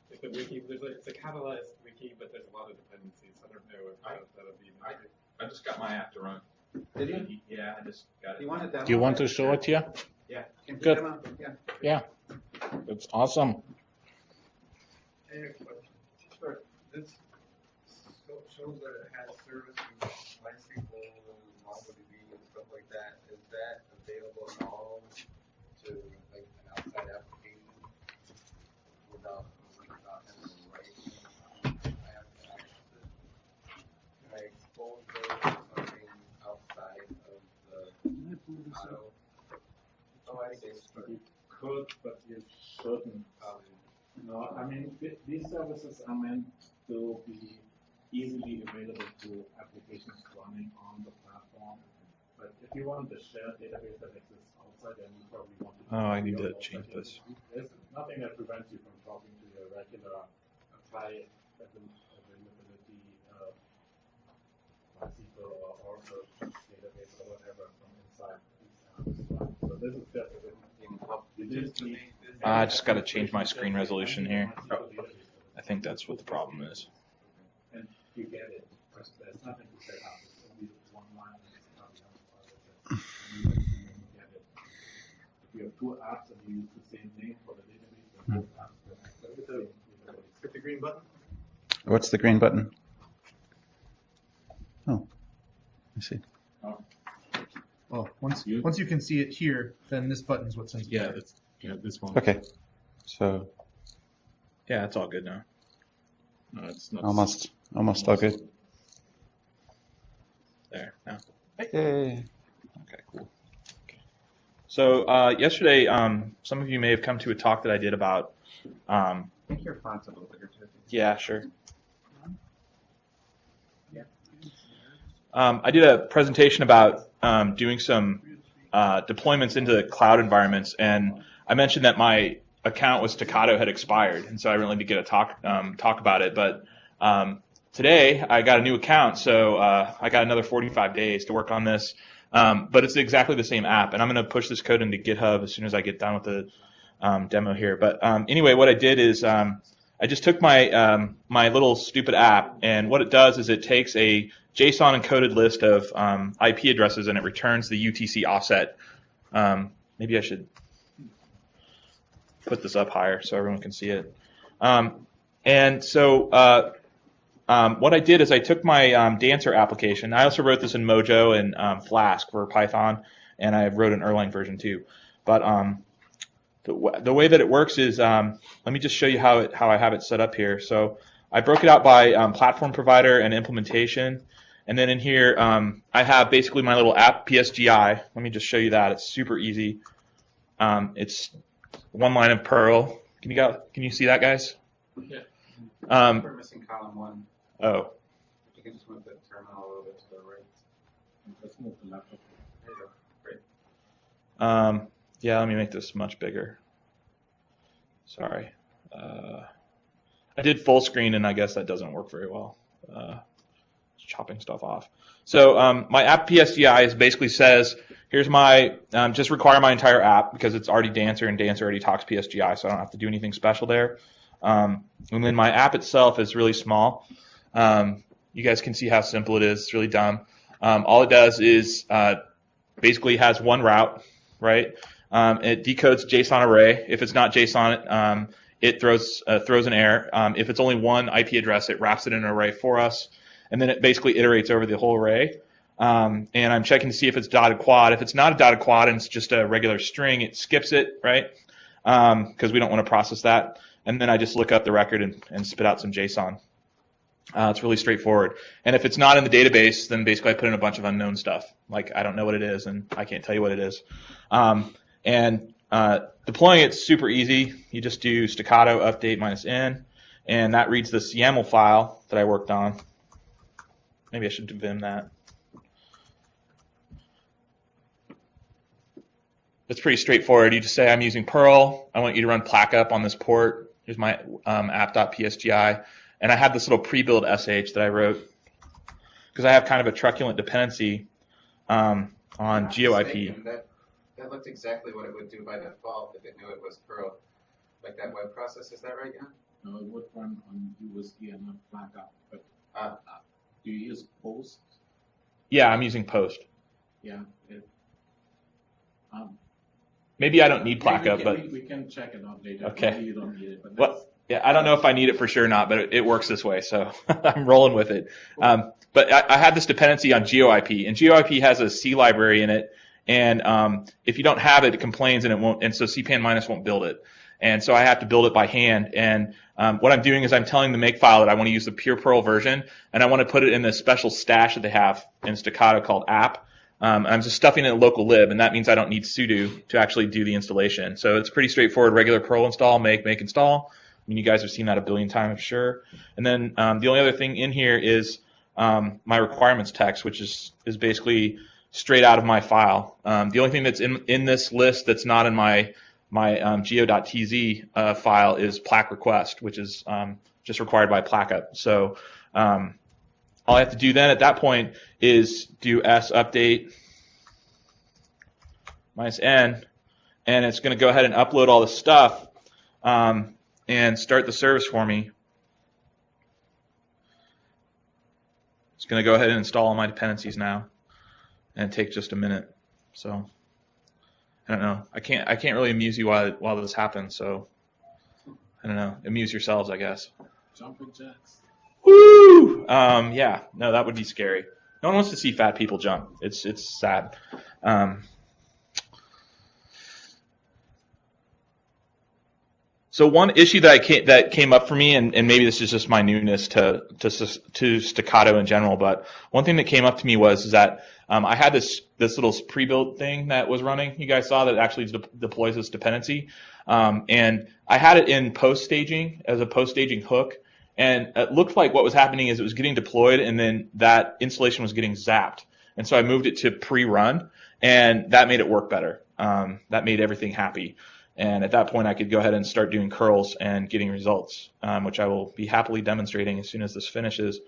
It's a wiki. It's a catalyzed wiki, but there's a lot of dependencies. I don't know if that'll be. I just got my app to run. Did you? Yeah, I just got Do you want to demo? Do you want to it? show it here? Yeah. Can you Good. demo? Yeah. Yeah, it's awesome. I have a question. Sure. This shows that it has service in MySQL and MongoDB and stuff like that. Is that available at all to like an outside application without having to write? I have to access it. Can I expose those to something outside of the auto? Oh, I see. You could, but you shouldn't. No, I mean, these services are meant to be easily available to applications running on the platform. But if you want the shared database that exists outside, then you probably want to. Oh, I need to change this. There's nothing that prevents you from talking to your regular high availability MySQL or Oracle database or whatever from inside these apps. So this is just you just need. I just got to change my screen resolution here. Oh, I think that's what the problem is. And you get it. There's nothing to set up. It's only one line. You get it. If you have two apps and you use the same name for the database, then both apps will have the same database. Hit the green button. What's the green button? Oh, I see. Well, once you can see it here, then this button is what sends it. Yeah, there. it's this one. Okay, so Yeah, it's all good now. No, it's not. almost all good. There, now. Yay. Okay, cool. So yesterday, some of you may have come to a talk that I did about. I think your font's a little bigger too. Yeah, sure. I did a presentation about doing some deployments into cloud environments, and I mentioned that my account with Stackato had expired, and so I really did get a talk about it. But today I got a new account, so I got another 45 days to work on this. But it's exactly the same app, and I'm going to push this code into GitHub as soon as I get done with the demo here. But anyway, what I did is I just took my my little stupid app, and what it does is it takes a JSON encoded list of IP addresses, and it returns the UTC offset. Maybe I should put this up higher so everyone can see it. And so what I did is I took my Dancer application. I also wrote this in Mojo and Flask for Python, and I wrote an Erlang version too. But the way that it works is, let me just show you how I have it set up here. So I broke it out by platform provider and implementation. And then in here, I have basically my little app PSGI. Let me just show you that. It's super easy. It's one line of Perl. Can you see that, guys? Yeah. We're missing column 1. Oh. You can just move the terminal a little bit to the right. Let's move the laptop. There you go. Great. Yeah, let me make this much bigger. Sorry. I did full screen, and I guess that doesn't work very well. Chopping stuff off. So my app PSGI basically says, here's my, just require my entire app because it's already Dancer, and Dancer already talks PSGI, so I don't have to do anything special there. And then my app itself is really small. You guys can see how simple it is. It's really dumb. All it does is basically has one route, right? It decodes JSON array. If it's not JSON, it throws an error. If it's only one IP address, it wraps it in an array for us. And then it basically iterates over the whole array. And I'm checking to see if it's dotted quad. If it's not a dotted quad and it's just a regular string, it skips it, right? Because we don't want to process that. And then I just look up the record and spit out some JSON. It's really straightforward. And if it's not in the database, then basically I put in a bunch of unknown stuff. Like I don't know what it is, and I can't tell you what it is. And Deploying it's super easy. You just do staccato update -n, and that reads this YAML file that I worked on. Maybe I should vim that. It's pretty straightforward. You just say, I'm using Perl. I want you to run plackup on this port. Here's my app.psgi. And I have this little pre-build SH that I wrote because I have kind of a truculent dependency on GeoIP. That looked exactly what it would do by default if it knew it was Perl. Like that web process, is that right, Jan? No, it would run on USD and not plackup. But do you use Post? Yeah, I'm using Post. Yeah. Maybe I don't need plackup, but we can check it out later. Okay. Maybe you don't need it, but well, yeah, I don't know if I need it for sure or not, but it works this way, so I'm rolling with it. But I had this dependency on GeoIP, and GeoIP has a C library in it, and if you don't have it, it complains and it won't, and so cpan- won't build it. And so I have to build it by hand. And what I'm doing is I'm telling the make file that I want to use the pure Perl version, and I want to put it in this special stash that they have in Stackato called app. I'm just stuffing it in local lib, and that means I don't need sudo to actually do the installation. So it's pretty straightforward, regular Perl install, make install. I mean, you guys have seen that a billion times, I'm sure. And then the only other thing in here is my requirements text, which is basically straight out of my file. The only thing that's in this list that's not in my geo.tz file is plaque request, which is just required by plackup. So all I have to do then at that point is do s update -n, and it's going to go ahead and upload all this stuff and start the service for me. It's going to go ahead and install all my dependencies now and take just a minute. So I don't know. I can't really amuse you while this happens. So I don't know. Amuse yourselves, I guess. Jumping jacks. Woo! Yeah, no, that would be scary. No one wants to see fat people jump. It's sad. So one issue that came up for me, and maybe this is just my newness to Stackato in general, but one thing that came up to me was that I had this little pre-built thing that was running. You guys saw that actually deploys this dependency, and I had it in post staging as a post staging hook. And it looked like what was happening is it was getting deployed, and then that installation was getting zapped. And so I moved it to pre-run, and that made it work better. That made everything happy. And at that point, I could go ahead and start doing curls and getting results, which I will be happily demonstrating as soon as this finishes.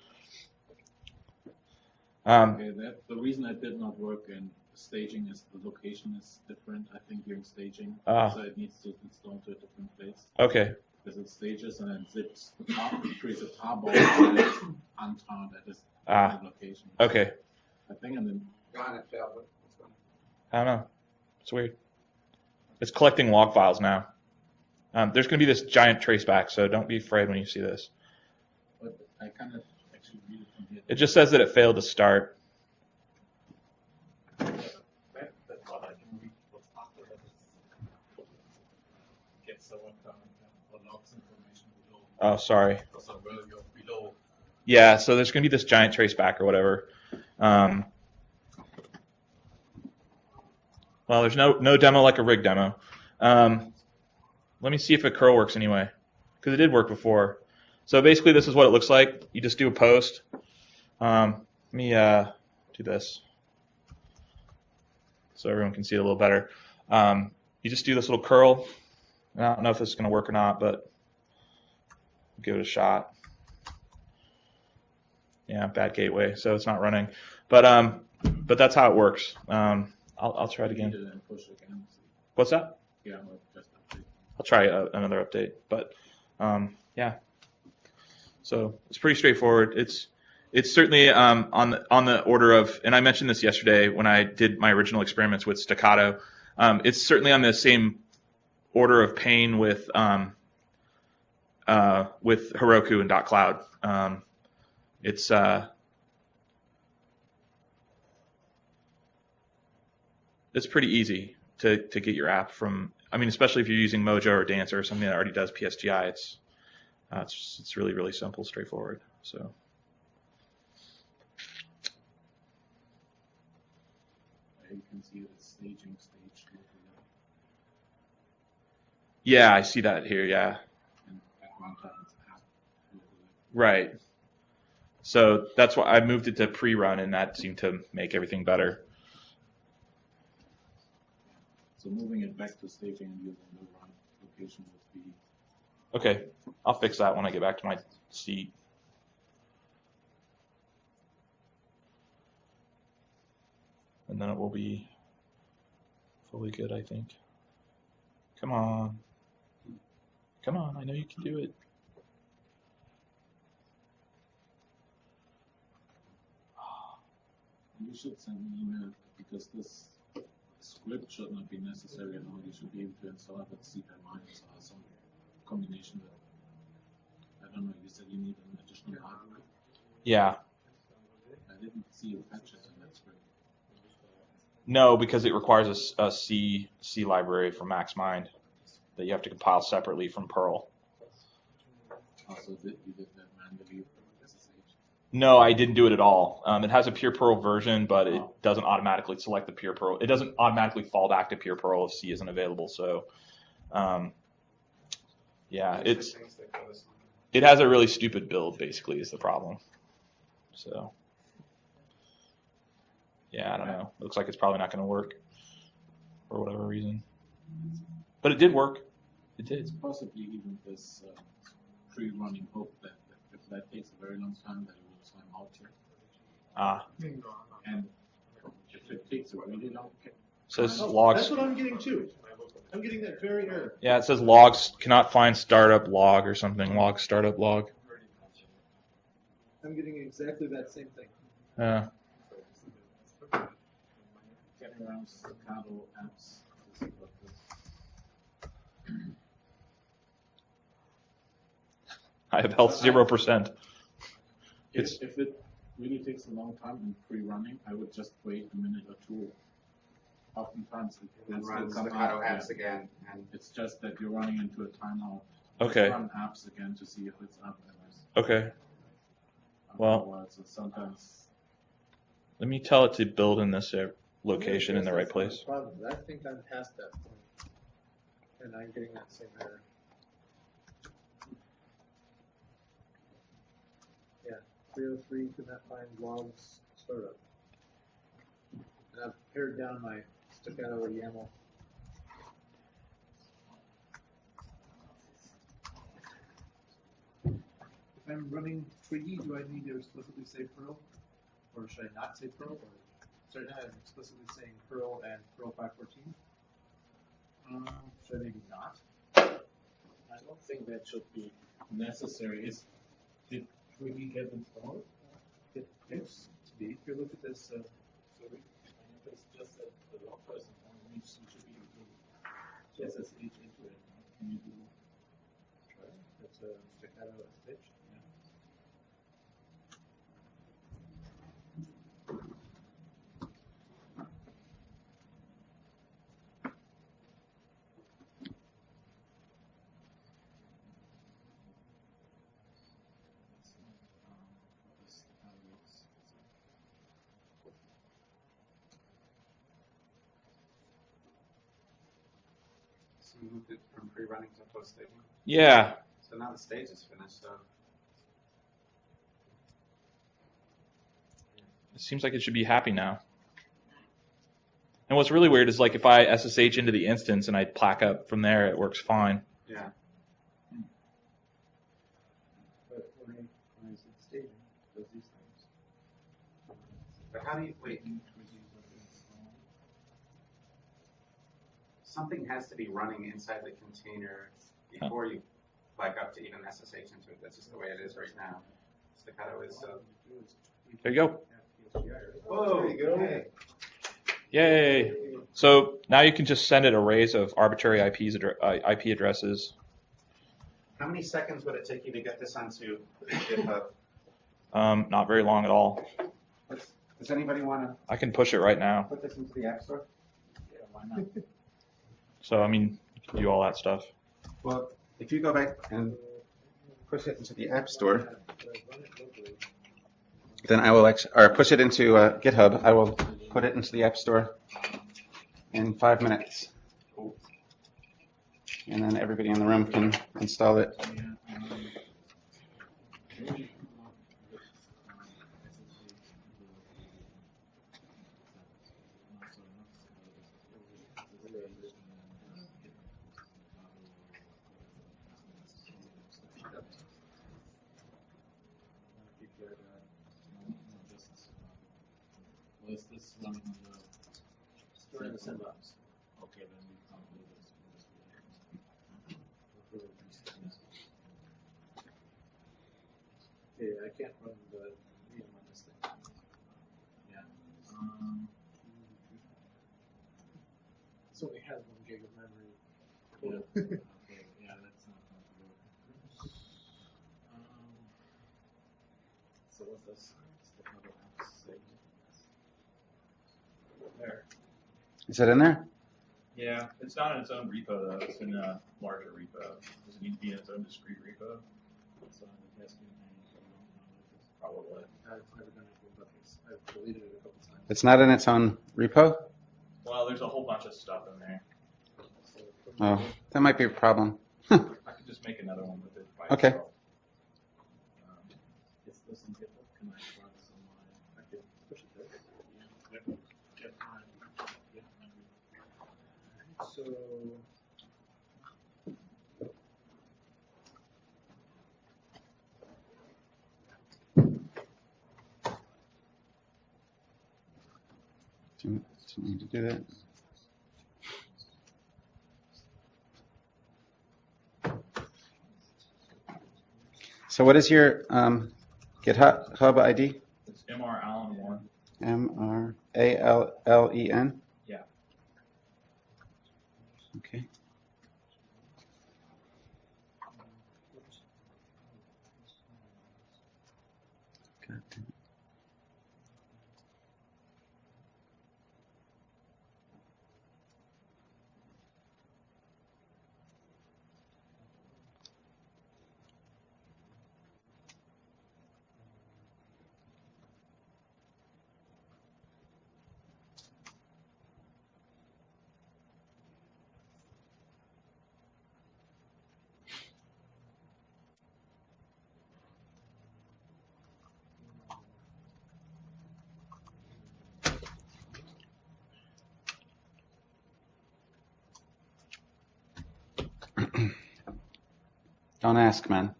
Okay, the reason that did not work in staging is the location is different, I think, during staging. So it needs to install to a different place. Okay. Because it stages and then zips the top, it creates a tarball and then it's untarred at this location. Okay. I think, and then it failed. What's going on? I don't know. It's weird. It's collecting log files now. There's going to be this giant traceback, so don't be afraid when you see this. But I kind of actually read it from here. It just says that it failed to start. That's what I can read what's after that is get someone or logs information below. Oh, sorry. Because of where you're below. Yeah, so there's going to be this giant traceback or whatever. Well, there's no demo like a rig demo. Let me see if a curl works anyway, because it did work before. So basically, this is what it looks like. You just do a post. Let me do this so everyone can see it a little better. You just do this little curl. I don't know if this is going to work or not, but give it a shot. Yeah, bad gateway, so it's not running. But that's how it works. I'll try it again. What's that? Yeah, just update. I'll try another update. But yeah, so it's pretty straightforward. It's certainly on the order of, and I mentioned this yesterday when I did my original experiments with Stackato. It's certainly on the same order of pain with Heroku and .cloud. It's pretty easy to get your app from. I mean, especially if you're using Mojo or Dancer or something that already does PSGI. It's really, really simple, straightforward. So. You can see the staging stage. Yeah, I see that here. Yeah. And at one time it's app. Right. So that's why I moved it to pre-run, and that seemed to make everything better. So moving it back to staging and using the run location would be. Okay, I'll fix that when I get back to my seat. And then it will be fully good, I think. Come on. Come on, I know you can do it. You should send an email because this script should not be necessary at all. You should be able to install it with CPMIs or some combination of, I don't know, you said you need an additional hardware. Yeah. I didn't see you patch it in that script. No, because it requires a C library for MaxMind that you have to compile separately from Perl. Also, you did that manually with SSH. No, I didn't do it at all. It has a pure Perl version, but it doesn't automatically select the pure Perl. It doesn't automatically fall back to pure Perl if C isn't available. So, yeah, it has a really stupid build, basically, is the problem. So, yeah, I don't know. Looks like it's probably not going to work for whatever reason. But it did work. It did. It's possibly even this pre-running hook that if that takes a very long time, that it will time out here. Ah. And if it takes a really long time. Says logs. That's what I'm getting too. I'm getting that very error. Yeah, it says logs cannot find startup log or something. Log startup log. I'm getting exactly that same thing. Yeah. Getting around Stackato apps. I have health 0%. If it really takes a long time in pre-running, I would just wait a minute or two. Oftentimes it And will run still come Stackato out, apps yeah. again. And It's just that you're running into a timeout. Okay. Run apps again to see if it's up. Okay. Well, Otherwise, it's sometimes. let me tell it to build in this location in the right place. Problem. I think I'm past that point, and I'm getting that same error. Yeah, 303 could not find logs startup. And I've pared down my Stackato YAML. If I'm running Twiggy, do I need to explicitly say Perl? Or should I not say Perl? Or sorry, now I'm explicitly saying Perl and Perl 514? Should I maybe not? I don't think that should be necessary. Did Twiggy get installed? It used to be. If you look at this, So it's just that the log person needs to be able to SSH into it. Can you do that's a Stackato SSH. so you moved it from pre-running to post-staging. Yeah. So now the stage is finished. So It seems like it should be happy now. And what's really weird is like if I SSH into the instance and I plaque up from there, it works fine. yeah. But when is it staging? It does these things. But how do you wait? Something has to be running inside the container before you flag up to even SSH into it. That's just the way it is right now. Stackato is so. There you go. Whoa! There you go. Okay. Yay. So now you can just send it arrays of arbitrary IP addresses. How many seconds would it take you to get this onto GitHub? Not very long at all. Does anybody want to I can push it right now. put this into the App Store? Yeah, why not? So, I mean, you can do all that stuff. Well, if you go back and push it into the App Store, then I will or push it into GitHub. I will put it into the App Store in 5 minutes. and then everybody in the room can install it. Was this running on the During the sandbox. Okay, then we can't do this. Yeah, I can't run the VM on this thing. Yeah. This only has 1 gig of memory. Yeah. Okay. Yeah, that's not going to work. So what's this? Stackato apps saved. There. Is it in there? Yeah, it's not in its own repo though. It's in a larger repo. Does it need to be in its own discrete repo? So the best we can do, Probably. I've never done anything but this. I've deleted it a couple times. It's not in its own repo? Well, there's a whole bunch of stuff in there. Oh, that might be a problem. I could just make another one with it by Okay. itself. Is this in GitHub? Can I try this on my? I can push it there. Yeah. Yep. Yeah. So, Do you need to do that? So what is your GitHub ID? It's MR Allen 1. MRALLEN? Yeah. Okay. God damn it. Don't ask, man.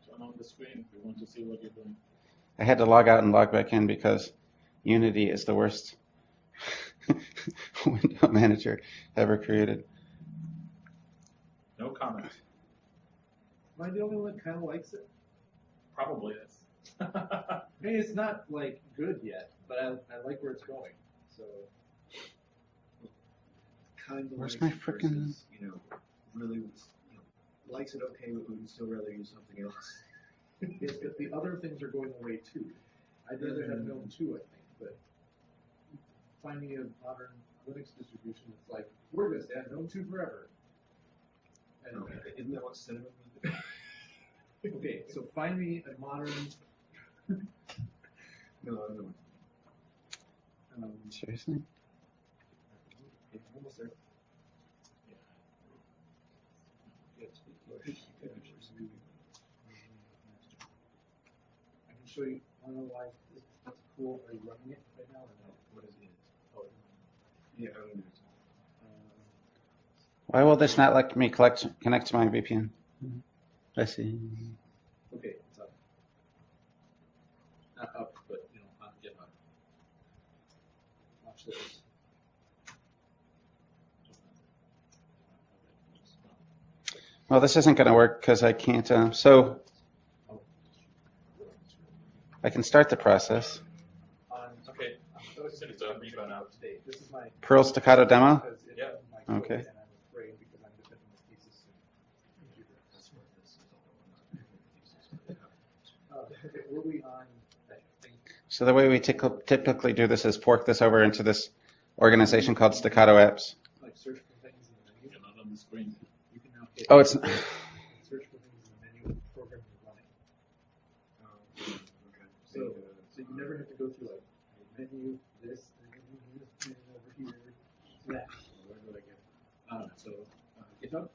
Turn on the screen. We want to see what you're doing. I had to log out and log back in because Unity is the worst window manager ever created. No comment. am I the only one that kind of likes it? Probably is. I mean, it's not like good yet, but I like where it's going. So, Kind of Where's like my frickin'- versus, really, likes it okay, but would still rather use something else. yes, but the other things are going away too. I'd rather have GNOME 2, I think, but finding a modern Linux distribution that's like, we're going to stay on GNOME 2 forever. And, Isn't that what Cinnamon was? okay, so find me a modern. No, no. Seriously? Almost there. I can show you. I don't know why that's cool. Are you running it right now or no? What is it? Oh, Yeah, I don't know. Why will this not let me connect to my VPN? I see. okay, it's up. Not up, but on GitHub. Watch this. Well, this isn't going to work because I can't. So I can start the process. Okay. It's in its own repo now. This is my. Perl Stackato demo? Because it's Yeah. my code, Okay. And I'm afraid because I'm defending my thesis soon. Okay, were we on that thing? So the way we typically do this is fork this over into this organization called Stackato Apps. Like search for things in the menu. You're not on the screen. You can now hit Oh, it's search for things in the menu of the program you're running. So you never have to go through like menu, this, menu over here, that. Where do I get? So GitHub.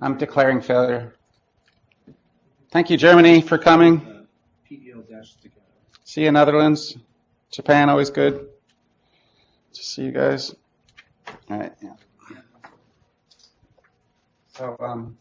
I'm declaring failure. Thank you, Germany, for coming. PDL-Stackato. See you, Netherlands. Japan, always good to see you guys. All right. Yeah. So,